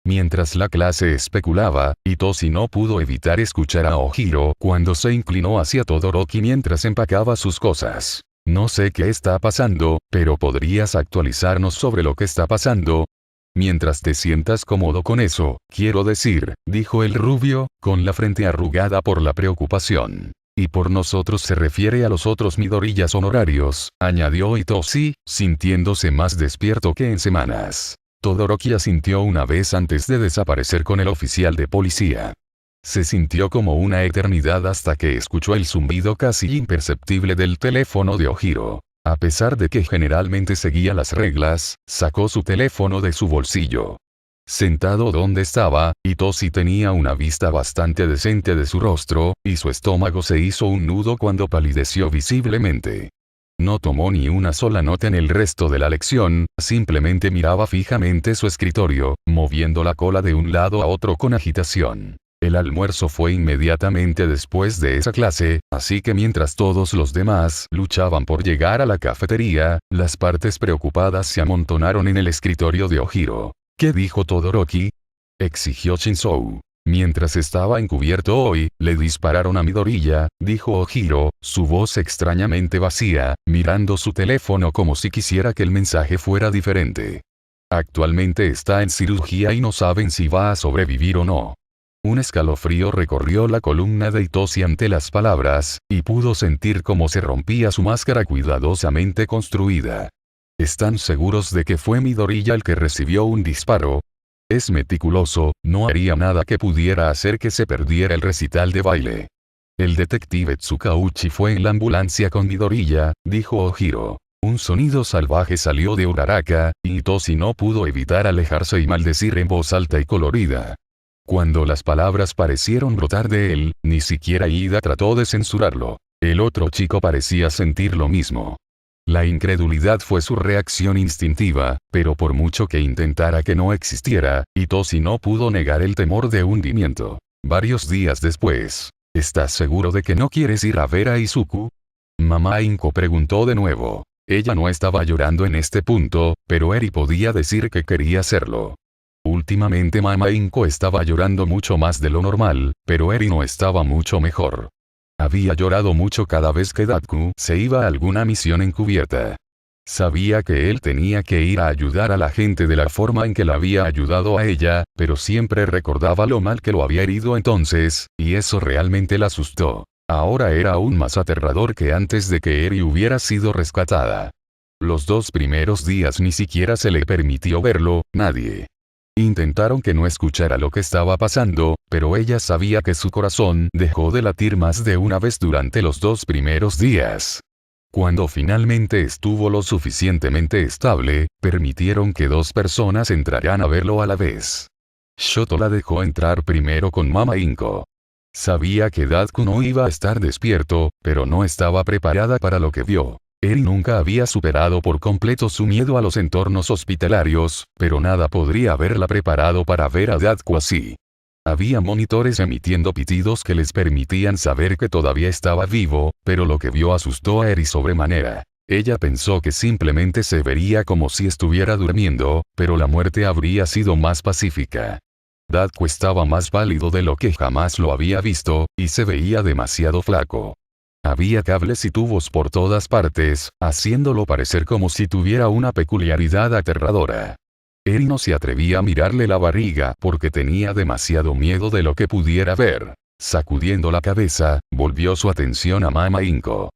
Mientras la clase especulaba, Hitoshi no pudo evitar escuchar a Ojiro cuando se inclinó hacia Todoroki mientras empacaba sus cosas. No sé qué está pasando, pero ¿podrías actualizarnos sobre lo que está pasando? Mientras te sientas cómodo con eso, quiero decir, dijo el rubio, con la frente arrugada por la preocupación. Y por nosotros se refiere a los otros Midoriyas honorarios, añadió Hitoshi, sintiéndose más despierto que en semanas. Todoroki asintió una vez antes de desaparecer con el oficial de policía. Se sintió como una eternidad hasta que escuchó el zumbido casi imperceptible del teléfono de Ojiro. A pesar de que generalmente seguía las reglas, sacó su teléfono de su bolsillo. Sentado donde estaba, Hitoshi tenía una vista bastante decente de su rostro, y su estómago se hizo un nudo cuando palideció visiblemente. No tomó ni una sola nota en el resto de la lección, simplemente miraba fijamente su escritorio, moviendo la cola de un lado a otro con agitación. El almuerzo fue inmediatamente después de esa clase, así que mientras todos los demás luchaban por llegar a la cafetería, las partes preocupadas se amontonaron en el escritorio de Ojiro. ¿Qué dijo Todoroki? Exigió Shinzou. Mientras estaba encubierto hoy, le dispararon a Midoriya, dijo Ojiro, su voz extrañamente vacía, mirando su teléfono como si quisiera que el mensaje fuera diferente. Actualmente está en cirugía y no saben si va a sobrevivir o no. Un escalofrío recorrió la columna de Hitoshi ante las palabras, y pudo sentir cómo se rompía su máscara cuidadosamente construida. ¿Están seguros de que fue Midoriya el que recibió un disparo? Es meticuloso, no haría nada que pudiera hacer que se perdiera el recital de baile. El detective Tsukauchi fue en la ambulancia con Midoriya, dijo Ojiro. Un sonido salvaje salió de Uraraka, y Hitoshi no pudo evitar alejarse y maldecir en voz alta y colorida. Cuando las palabras parecieron brotar de él, ni siquiera Ida trató de censurarlo. El otro chico parecía sentir lo mismo. La incredulidad fue su reacción instintiva, pero por mucho que intentara que no existiera, Hitoshi no pudo negar el temor de hundimiento. Varios días después, ¿estás seguro de que no quieres ir a ver a Izuku? Mamá Inko preguntó de nuevo. Ella no estaba llorando en este punto, pero Eri podía decir que quería hacerlo. Últimamente Mama Inko estaba llorando mucho más de lo normal, pero Eri no estaba mucho mejor. Había llorado mucho cada vez que Datku se iba a alguna misión encubierta. Sabía que él tenía que ir a ayudar a la gente de la forma en que la había ayudado a ella, pero siempre recordaba lo mal que lo había herido entonces, y eso realmente la asustó. Ahora era aún más aterrador que antes de que Eri hubiera sido rescatada. Los 2 primeros días ni siquiera se le permitió verlo, nadie. Intentaron que no escuchara lo que estaba pasando, pero ella sabía que su corazón dejó de latir más de una vez durante los 2 primeros días. Cuando finalmente estuvo lo suficientemente estable, permitieron que 2 personas entraran a verlo a la vez. Shoto la dejó entrar primero con Mama Inko. Sabía que Datku no iba a estar despierto, pero no estaba preparada para lo que vio. Eri nunca había superado por completo su miedo a los entornos hospitalarios, pero nada podría haberla preparado para ver a Datku así. Había monitores emitiendo pitidos que les permitían saber que todavía estaba vivo, pero lo que vio asustó a Eri sobremanera. Ella pensó que simplemente se vería como si estuviera durmiendo, pero la muerte habría sido más pacífica. Datku estaba más pálido de lo que jamás lo había visto, y se veía demasiado flaco. Había cables y tubos por todas partes, haciéndolo parecer como si tuviera una peculiaridad aterradora. Eri no se atrevía a mirarle la barriga porque tenía demasiado miedo de lo que pudiera ver. Sacudiendo la cabeza, volvió su atención a Mama Inko.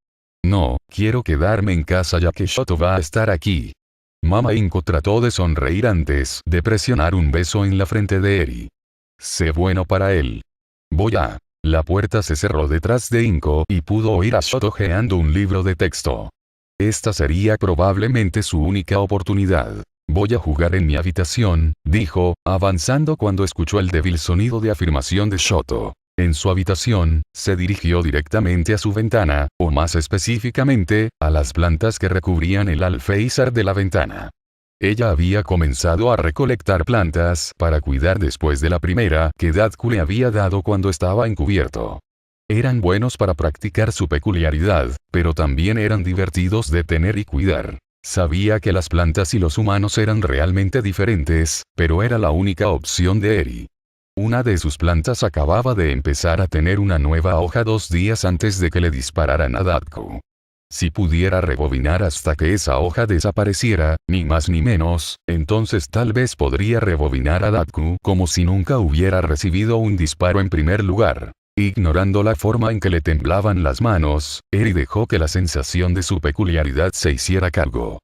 No, quiero quedarme en casa ya que Shoto va a estar aquí. Mama Inko trató de sonreír antes de presionar un beso en la frente de Eri. Sé bueno para él. Voy a... La puerta se cerró detrás de Inko y pudo oír a Shoto hojeando un libro de texto. Esta sería probablemente su única oportunidad. Voy a jugar en mi habitación, dijo, avanzando cuando escuchó el débil sonido de afirmación de Shoto. En su habitación, se dirigió directamente a su ventana, o más específicamente, a las plantas que recubrían el alféizar de la ventana. Ella había comenzado a recolectar plantas para cuidar después de la primera que Datku le había dado cuando estaba encubierto. Eran buenos para practicar su peculiaridad, pero también eran divertidos de tener y cuidar. Sabía que las plantas y los humanos eran realmente diferentes, pero era la única opción de Eri. Una de sus plantas acababa de empezar a tener una nueva hoja 2 días antes de que le dispararan a Datku. Si pudiera rebobinar hasta que esa hoja desapareciera, ni más ni menos, entonces tal vez podría rebobinar a Datku como si nunca hubiera recibido un disparo en primer lugar. Ignorando la forma en que le temblaban las manos, Eri dejó que la sensación de su peculiaridad se hiciera cargo.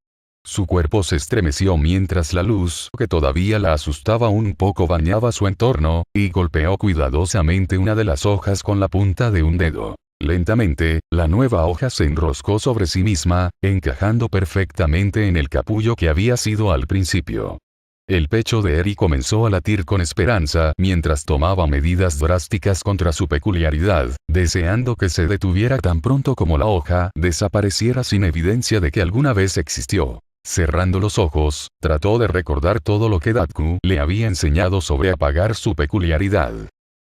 Su cuerpo se estremeció mientras la luz, que todavía la asustaba un poco, bañaba su entorno, y golpeó cuidadosamente una de las hojas con la punta de un dedo. Lentamente, la nueva hoja se enroscó sobre sí misma, encajando perfectamente en el capullo que había sido al principio. El pecho de Eri comenzó a latir con esperanza mientras tomaba medidas drásticas contra su peculiaridad, deseando que se detuviera tan pronto como la hoja desapareciera sin evidencia de que alguna vez existió. Cerrando los ojos, trató de recordar todo lo que Datku le había enseñado sobre apagar su peculiaridad.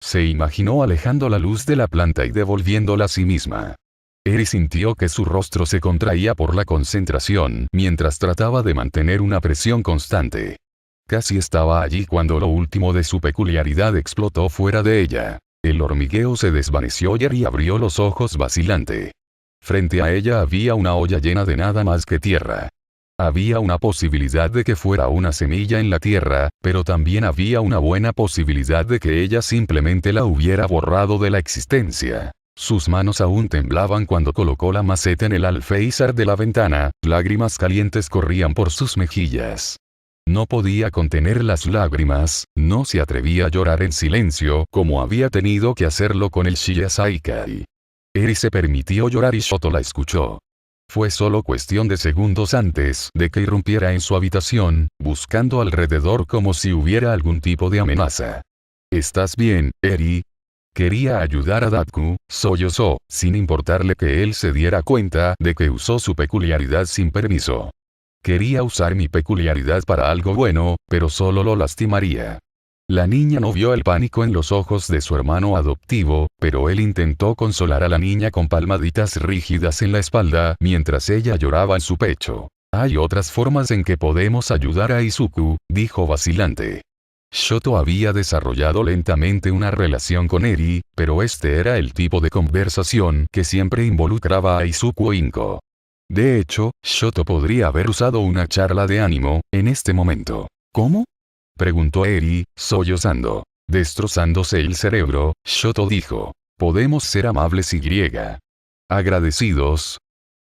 Se imaginó alejando la luz de la planta y devolviéndola a sí misma. Eri sintió que su rostro se contraía por la concentración mientras trataba de mantener una presión constante. Casi estaba allí cuando lo último de su peculiaridad explotó fuera de ella. El hormigueo se desvaneció y Eri abrió los ojos vacilante. Frente a ella había una olla llena de nada más que tierra. Había una posibilidad de que fuera una semilla en la tierra, pero también había una buena posibilidad de que ella simplemente la hubiera borrado de la existencia. Sus manos aún temblaban cuando colocó la maceta en el alféizar de la ventana, lágrimas calientes corrían por sus mejillas. No podía contener las lágrimas, no se atrevía a llorar en silencio como había tenido que hacerlo con el Shiya Saikai. Eri se permitió llorar y Shoto la escuchó. Fue solo cuestión de segundos antes de que irrumpiera en su habitación, buscando alrededor como si hubiera algún tipo de amenaza. ¿Estás bien, Eri? Quería ayudar a Datku, sollozó, sin importarle que él se diera cuenta de que usó su peculiaridad sin permiso. Quería usar mi peculiaridad para algo bueno, pero solo lo lastimaría. La niña no vio el pánico en los ojos de su hermano adoptivo, pero él intentó consolar a la niña con palmaditas rígidas en la espalda mientras ella lloraba en su pecho. Hay otras formas en que podemos ayudar a Izuku, dijo vacilante. Shoto había desarrollado lentamente una relación con Eri, pero este era el tipo de conversación que siempre involucraba a Izuku e Inko. De hecho, Shoto podría haber usado una charla de ánimo, en este momento. ¿Cómo? Preguntó Eri, sollozando. Destrozándose el cerebro, Shoto dijo. Podemos ser amables y agradecidos.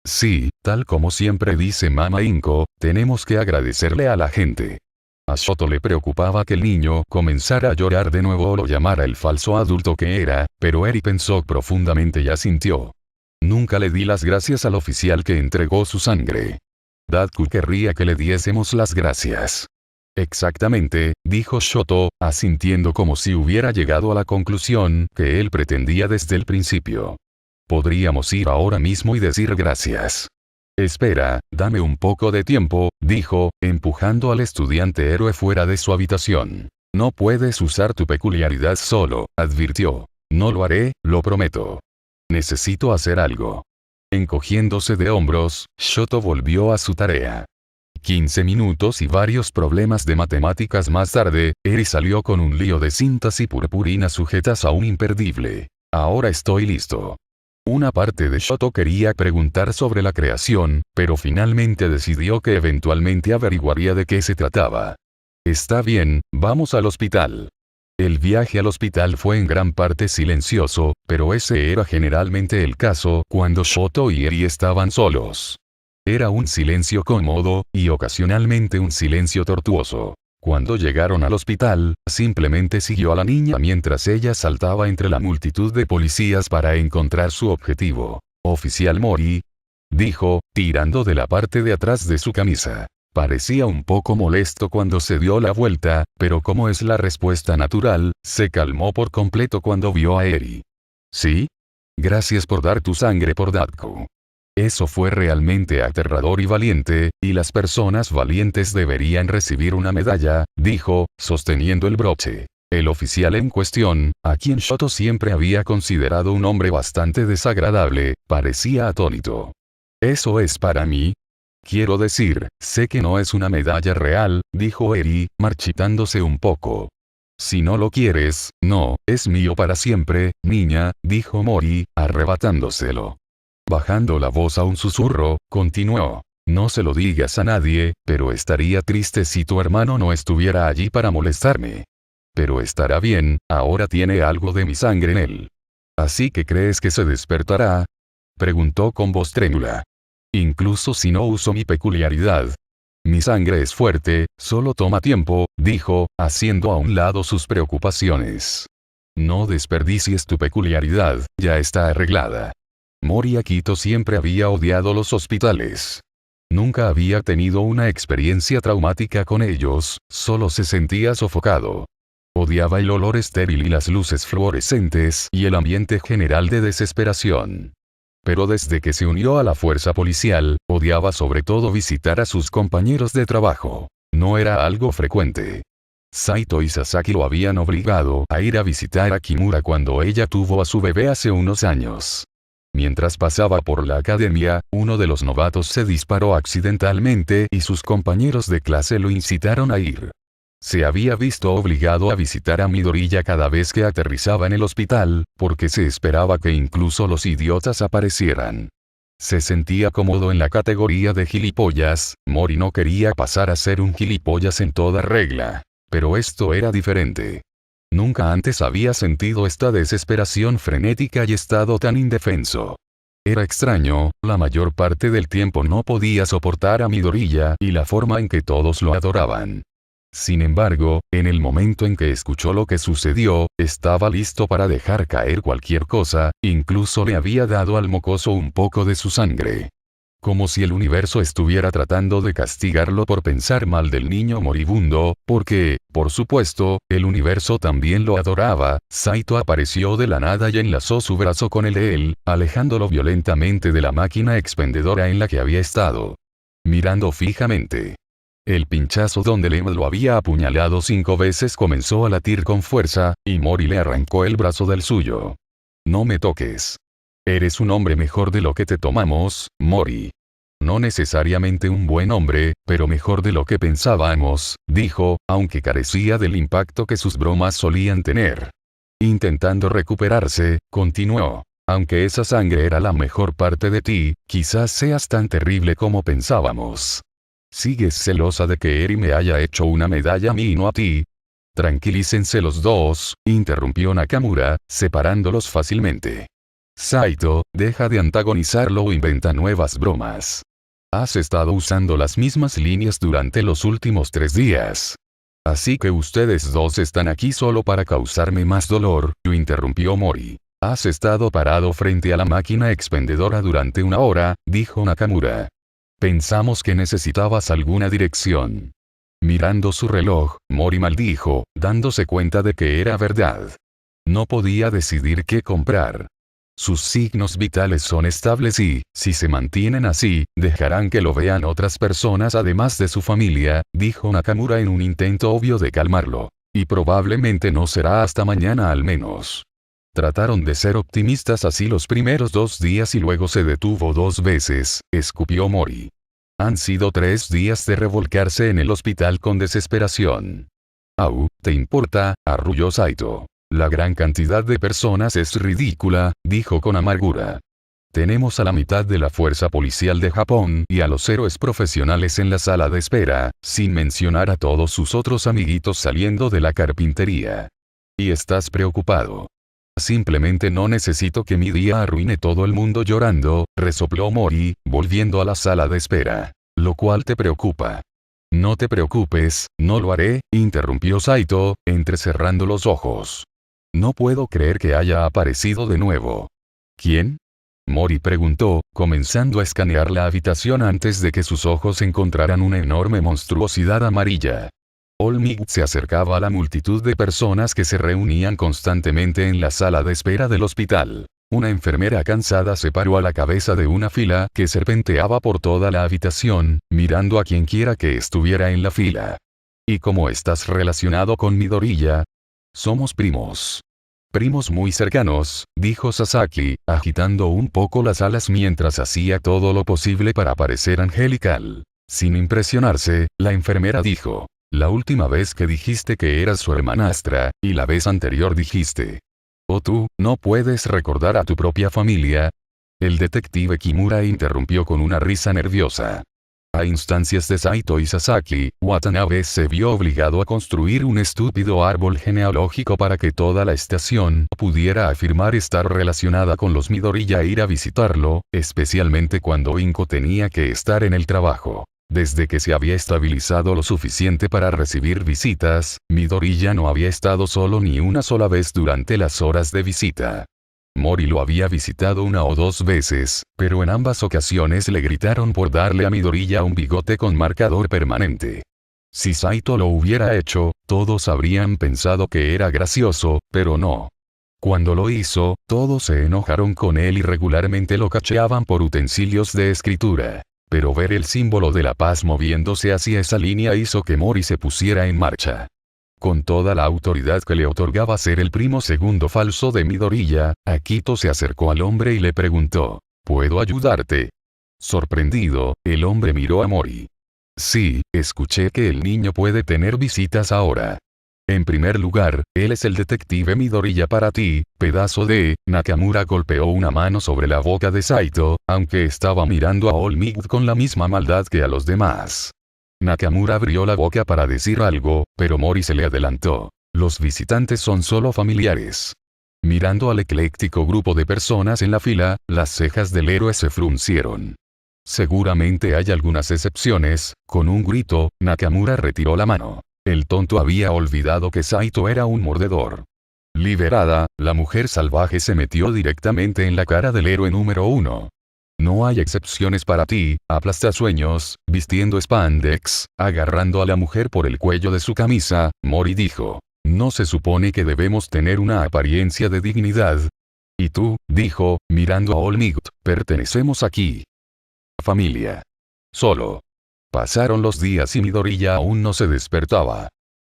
Sí, tal como siempre dice Mama Inko, tenemos que agradecerle a la gente. A Shoto le preocupaba que el niño comenzara a llorar de nuevo o lo llamara el falso adulto que era, pero Eri pensó profundamente y asintió. Nunca le di las gracias al oficial que entregó su sangre. Datku querría que le diésemos las gracias. Exactamente, dijo Shoto, asintiendo como si hubiera llegado a la conclusión que él pretendía desde el principio. Podríamos ir ahora mismo y decir gracias. Espera, dame un poco de tiempo, dijo, empujando al estudiante héroe fuera de su habitación. No puedes usar tu peculiaridad solo, advirtió. No lo haré, lo prometo. Necesito hacer algo. Encogiéndose de hombros, Shoto volvió a su tarea. 15 minutos y varios problemas de matemáticas más tarde, Eri salió con un lío de cintas y purpurinas sujetas a un imperdible. Ahora estoy listo. Una parte de Shoto quería preguntar sobre la creación, pero finalmente decidió que eventualmente averiguaría de qué se trataba. Está bien, vamos al hospital. El viaje al hospital fue en gran parte silencioso, pero ese era generalmente el caso cuando Shoto y Eri estaban solos. Era un silencio cómodo, y ocasionalmente un silencio tortuoso. Cuando llegaron al hospital, simplemente siguió a la niña mientras ella saltaba entre la multitud de policías para encontrar su objetivo. Oficial Mori, dijo, tirando de la parte de atrás de su camisa. Parecía un poco molesto cuando se dio la vuelta, pero como es la respuesta natural, se calmó por completo cuando vio a Eri. ¿Sí? Gracias por dar tu sangre por Datko. Eso fue realmente aterrador y valiente, y las personas valientes deberían recibir una medalla, dijo, sosteniendo el broche. El oficial en cuestión, a quien Shoto siempre había considerado un hombre bastante desagradable, parecía atónito. ¿Eso es para mí? Quiero decir, sé que no es una medalla real, dijo Eri, marchitándose un poco. Si no lo quieres, no, es mío para siempre, niña, dijo Mori, arrebatándoselo. Bajando la voz a un susurro, continuó. No se lo digas a nadie, pero estaría triste si tu hermano no estuviera allí para molestarme. Pero estará bien, ahora tiene algo de mi sangre en él. ¿Así que crees que se despertará? Preguntó con voz trémula. Incluso si no uso mi peculiaridad. Mi sangre es fuerte, solo toma tiempo, dijo, haciendo a un lado sus preocupaciones. No desperdicies tu peculiaridad, ya está arreglada. Mori Akito siempre había odiado los hospitales. Nunca había tenido una experiencia traumática con ellos, solo se sentía sofocado. Odiaba el olor estéril y las luces fluorescentes y el ambiente general de desesperación. Pero desde que se unió a la fuerza policial, odiaba sobre todo visitar a sus compañeros de trabajo. No era algo frecuente. Saito y Sasaki lo habían obligado a ir a visitar a Kimura cuando ella tuvo a su bebé hace unos años. Mientras pasaba por la academia, uno de los novatos se disparó accidentalmente y sus compañeros de clase lo incitaron a ir. Se había visto obligado a visitar a Midoriya cada vez que aterrizaba en el hospital, porque se esperaba que incluso los idiotas aparecieran. Se sentía cómodo en la categoría de gilipollas, Mori no quería pasar a ser un gilipollas en toda regla. Pero esto era diferente. Nunca antes había sentido esta desesperación frenética y estado tan indefenso. Era extraño, la mayor parte del tiempo no podía soportar a Midoriya y la forma en que todos lo adoraban. Sin embargo, en el momento en que escuchó lo que sucedió, estaba listo para dejar caer cualquier cosa, incluso le había dado al mocoso un poco de su sangre. Como si el universo estuviera tratando de castigarlo por pensar mal del niño moribundo, porque, por supuesto, el universo también lo adoraba. Saito apareció de la nada y enlazó su brazo con el de él, alejándolo violentamente de la máquina expendedora en la que había estado. Mirando fijamente. El pinchazo donde Lem lo había apuñalado 5 veces comenzó a latir con fuerza, y Mori le arrancó el brazo del suyo. No me toques. Eres un hombre mejor de lo que te tomamos, Mori. No necesariamente un buen hombre, pero mejor de lo que pensábamos, dijo, aunque carecía del impacto que sus bromas solían tener. Intentando recuperarse, continuó. Aunque esa sangre era la mejor parte de ti, quizás seas tan terrible como pensábamos. ¿Sigues celosa de que Eri me haya hecho una medalla a mí y no a ti? Tranquilícense los dos, interrumpió Nakamura, separándolos fácilmente. Saito, deja de antagonizarlo o inventa nuevas bromas. Has estado usando las mismas líneas durante los últimos 3 días. Así que ustedes dos están aquí solo para causarme más dolor, interrumpió Mori. Has estado parado frente a la máquina expendedora durante 1 hora, dijo Nakamura. Pensamos que necesitabas alguna dirección. Mirando su reloj, Mori maldijo, dándose cuenta de que era verdad. No podía decidir qué comprar. Sus signos vitales son estables y, si se mantienen así, dejarán que lo vean otras personas además de su familia, dijo Nakamura en un intento obvio de calmarlo. Y probablemente no será hasta mañana al menos. Trataron de ser optimistas así los primeros 2 días y luego se detuvo 2 veces, escupió Mori. Han sido 3 días de revolcarse en el hospital con desesperación. Au, ¿te importa? Arrulló Saito. La gran cantidad de personas es ridícula, dijo con amargura. Tenemos a la mitad de la fuerza policial de Japón y a los héroes profesionales en la sala de espera, sin mencionar a todos sus otros amiguitos saliendo de la carpintería. ¿Y estás preocupado? Simplemente no necesito que mi día arruine todo el mundo llorando, resopló Mori, volviendo a la sala de espera. Lo cual te preocupa. No te preocupes, no lo haré, interrumpió Saito, entrecerrando los ojos. No puedo creer que haya aparecido de nuevo. ¿Quién? Mori preguntó, comenzando a escanear la habitación antes de que sus ojos encontraran una enorme monstruosidad amarilla. Olmigt se acercaba a la multitud de personas que se reunían constantemente en la sala de espera del hospital. Una enfermera cansada se paró a la cabeza de una fila que serpenteaba por toda la habitación, mirando a quienquiera que estuviera en la fila. ¿Y cómo estás relacionado con Midoriya? Somos primos. Primos muy cercanos, dijo Sasaki, agitando un poco las alas mientras hacía todo lo posible para parecer angelical. Sin impresionarse, la enfermera dijo. La última vez que dijiste que eras su hermanastra, y la vez anterior dijiste. ¿O tú, no puedes recordar a tu propia familia? El detective Kimura interrumpió con una risa nerviosa. A instancias de Saito y Sasaki, Watanabe se vio obligado a construir un estúpido árbol genealógico para que toda la estación pudiera afirmar estar relacionada con los Midoriya e ir a visitarlo, especialmente cuando Inko tenía que estar en el trabajo. Desde que se había estabilizado lo suficiente para recibir visitas, Midoriya no había estado solo ni una sola vez durante las horas de visita. Mori lo había visitado 1 o 2 veces, pero en ambas ocasiones le gritaron por darle a Midoriya un bigote con marcador permanente. Si Saito lo hubiera hecho, todos habrían pensado que era gracioso, pero no. Cuando lo hizo, todos se enojaron con él y regularmente lo cacheaban por utensilios de escritura. Pero ver el símbolo de la paz moviéndose hacia esa línea hizo que Mori se pusiera en marcha. Con toda la autoridad que le otorgaba ser el primo segundo falso de Midoriya, Akito se acercó al hombre y le preguntó, ¿puedo ayudarte? Sorprendido, el hombre miró a Mori. Sí, escuché que el niño puede tener visitas ahora. En primer lugar, él es el detective Midoriya para ti, pedazo de... Nakamura golpeó una mano sobre la boca de Saito, aunque estaba mirando a Olmigt con la misma maldad que a los demás. Nakamura abrió la boca para decir algo, pero Mori se le adelantó. Los visitantes son solo familiares. Mirando al ecléctico grupo de personas en la fila, las cejas del héroe se fruncieron. Seguramente hay algunas excepciones, con un grito, Nakamura retiró la mano. El tonto había olvidado que Saito era un mordedor. Liberada, la mujer salvaje se metió directamente en la cara del héroe número 1. No hay excepciones para ti, aplastasueños, vistiendo spandex, agarrando a la mujer por el cuello de su camisa, Mori dijo. ¿No se supone que debemos tener una apariencia de dignidad? Y tú, dijo, mirando a Olmigt, pertenecemos aquí. Familia. Solo. Pasaron los días y Midoriya aún no se despertaba.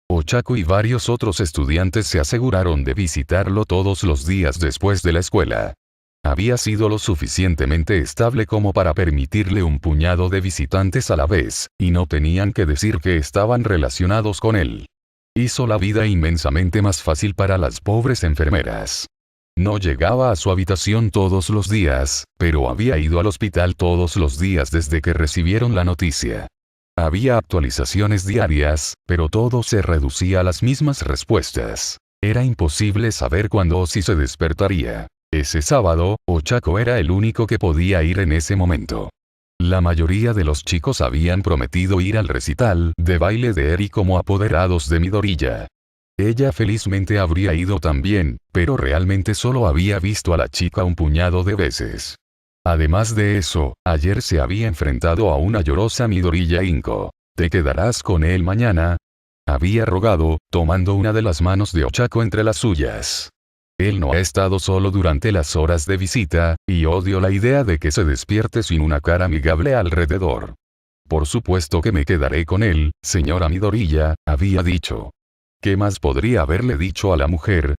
Ochako y varios otros estudiantes se aseguraron de visitarlo todos los días después de la escuela. Había sido lo suficientemente estable como para permitirle un puñado de visitantes a la vez, y no tenían que decir que estaban relacionados con él. Hizo la vida inmensamente más fácil para las pobres enfermeras. No llegaba a su habitación todos los días, pero había ido al hospital todos los días desde que recibieron la noticia. Había actualizaciones diarias, pero todo se reducía a las mismas respuestas. Era imposible saber cuándo o si se despertaría. Ese sábado, Ochako era el único que podía ir en ese momento. La mayoría de los chicos habían prometido ir al recital de baile de Eri como apoderados de Midoriya. Ella felizmente habría ido también, pero realmente solo había visto a la chica un puñado de veces. Además de eso, ayer se había enfrentado a una llorosa Midoriya Inko. ¿Te quedarás con él mañana? Había rogado, tomando una de las manos de Ochako entre las suyas. Él no ha estado solo durante las horas de visita, y odio la idea de que se despierte sin una cara amigable alrededor. Por supuesto que me quedaré con él, señora Midoriya, había dicho. ¿Qué más podría haberle dicho a la mujer?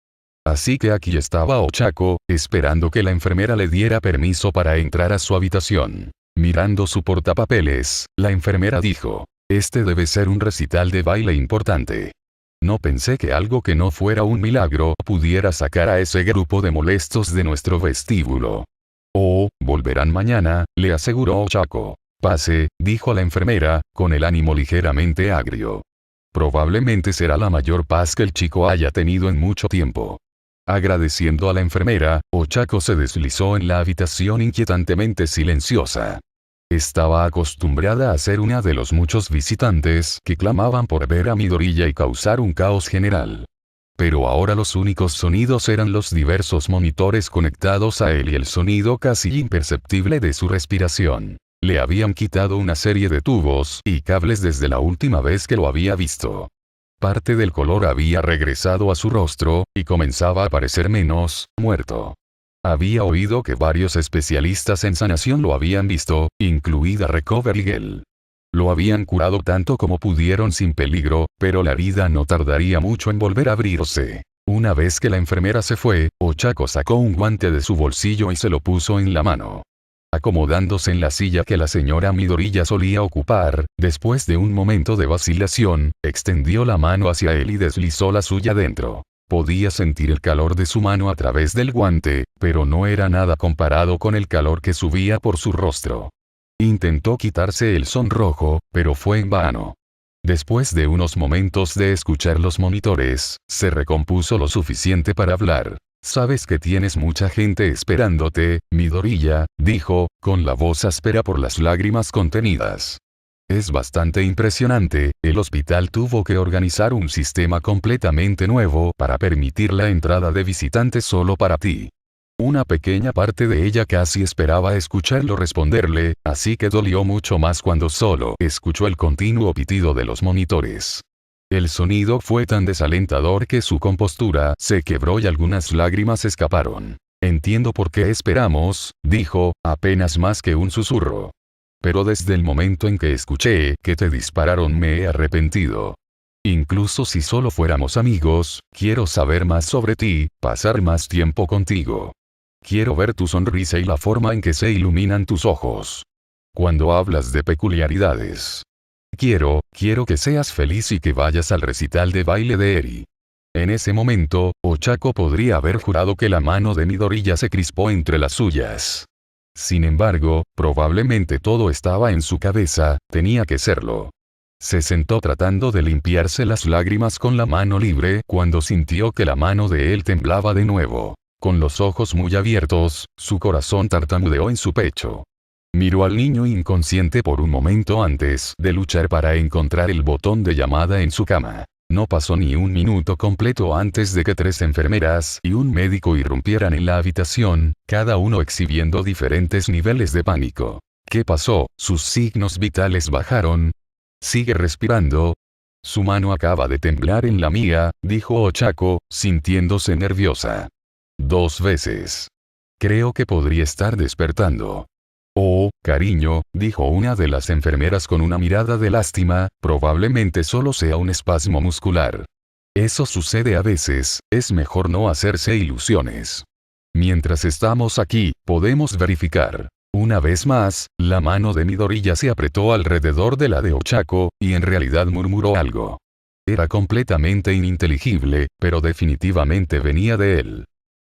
Así que aquí estaba Ochako, esperando que la enfermera le diera permiso para entrar a su habitación. Mirando su portapapeles, la enfermera dijo, este debe ser un recital de baile importante. No pensé que algo que no fuera un milagro pudiera sacar a ese grupo de molestos de nuestro vestíbulo. Oh, volverán mañana, le aseguró Ochako. Pase, dijo la enfermera, con el ánimo ligeramente agrio. Probablemente será la mayor paz que el chico haya tenido en mucho tiempo. Agradeciendo a la enfermera, Ochako se deslizó en la habitación inquietantemente silenciosa. Estaba acostumbrada a ser una de los muchos visitantes que clamaban por ver a Midoriya y causar un caos general. Pero ahora los únicos sonidos eran los diversos monitores conectados a él y el sonido casi imperceptible de su respiración. Le habían quitado una serie de tubos y cables desde la última vez que lo había visto. Parte del color había regresado a su rostro, y comenzaba a parecer menos muerto. Había oído que varios especialistas en sanación lo habían visto, incluida Recovery Girl. Lo habían curado tanto como pudieron sin peligro, pero la herida no tardaría mucho en volver a abrirse. Una vez que la enfermera se fue, Ochako sacó un guante de su bolsillo y se lo puso en la mano. Acomodándose en la silla que la señora Midoriya solía ocupar, después de un momento de vacilación, extendió la mano hacia él y deslizó la suya dentro. Podía sentir el calor de su mano a través del guante, pero no era nada comparado con el calor que subía por su rostro. Intentó quitarse el sonrojo, pero fue en vano. Después de unos momentos de escuchar los monitores, se recompuso lo suficiente para hablar. Sabes que tienes mucha gente esperándote, Midoriya, dijo, con la voz áspera por las lágrimas contenidas. Es bastante impresionante, el hospital tuvo que organizar un sistema completamente nuevo para permitir la entrada de visitantes solo para ti. Una pequeña parte de ella casi esperaba escucharlo responderle, así que dolió mucho más cuando solo escuchó el continuo pitido de los monitores. El sonido fue tan desalentador que su compostura se quebró y algunas lágrimas escaparon. Entiendo por qué esperamos, dijo, apenas más que un susurro. Pero desde el momento en que escuché que te dispararon me he arrepentido. Incluso si solo fuéramos amigos, quiero saber más sobre ti, pasar más tiempo contigo. Quiero ver tu sonrisa y la forma en que se iluminan tus ojos. Cuando hablas de peculiaridades. Quiero que seas feliz y que vayas al recital de baile de Eri. En ese momento, Ochako podría haber jurado que la mano de Midoriya se crispó entre las suyas. Sin embargo, probablemente todo estaba en su cabeza, tenía que serlo. Se sentó tratando de limpiarse las lágrimas con la mano libre cuando sintió que la mano de él temblaba de nuevo. Con los ojos muy abiertos, su corazón tartamudeó en su pecho. Miró al niño inconsciente por un momento antes de luchar para encontrar el botón de llamada en su cama. No pasó ni un minuto completo antes de que 3 enfermeras y un médico irrumpieran en la habitación, cada uno exhibiendo diferentes niveles de pánico. ¿Qué pasó? ¿Sus signos vitales bajaron? ¿Sigue respirando? Su mano acaba de temblar en la mía, dijo Ochako, sintiéndose nerviosa. 2 veces. Creo que podría estar despertando. Oh, cariño, dijo una de las enfermeras con una mirada de lástima, probablemente solo sea un espasmo muscular. Eso sucede a veces, es mejor no hacerse ilusiones. Mientras estamos aquí, podemos verificar. Una vez más, la mano de Midoriya se apretó alrededor de la de Ochako, y en realidad murmuró algo. Era completamente ininteligible, pero definitivamente venía de él.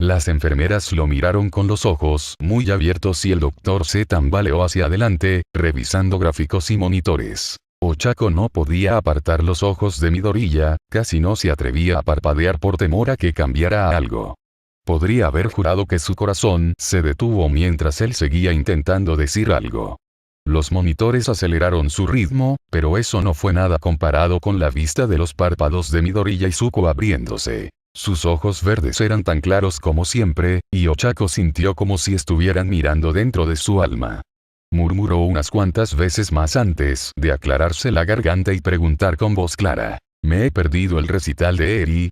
Las enfermeras lo miraron con los ojos muy abiertos y el doctor se tambaleó hacia adelante, revisando gráficos y monitores. Ochako no podía apartar los ojos de Midoriya, casi no se atrevía a parpadear por temor a que cambiara a algo. Podría haber jurado que su corazón se detuvo mientras él seguía intentando decir algo. Los monitores aceleraron su ritmo, pero eso no fue nada comparado con la vista de los párpados de Midoriya Izuku abriéndose. Sus ojos verdes eran tan claros como siempre, y Ochako sintió como si estuvieran mirando dentro de su alma. Murmuró unas cuantas veces más antes de aclararse la garganta y preguntar con voz clara. ¿Me he perdido el recital de Eri?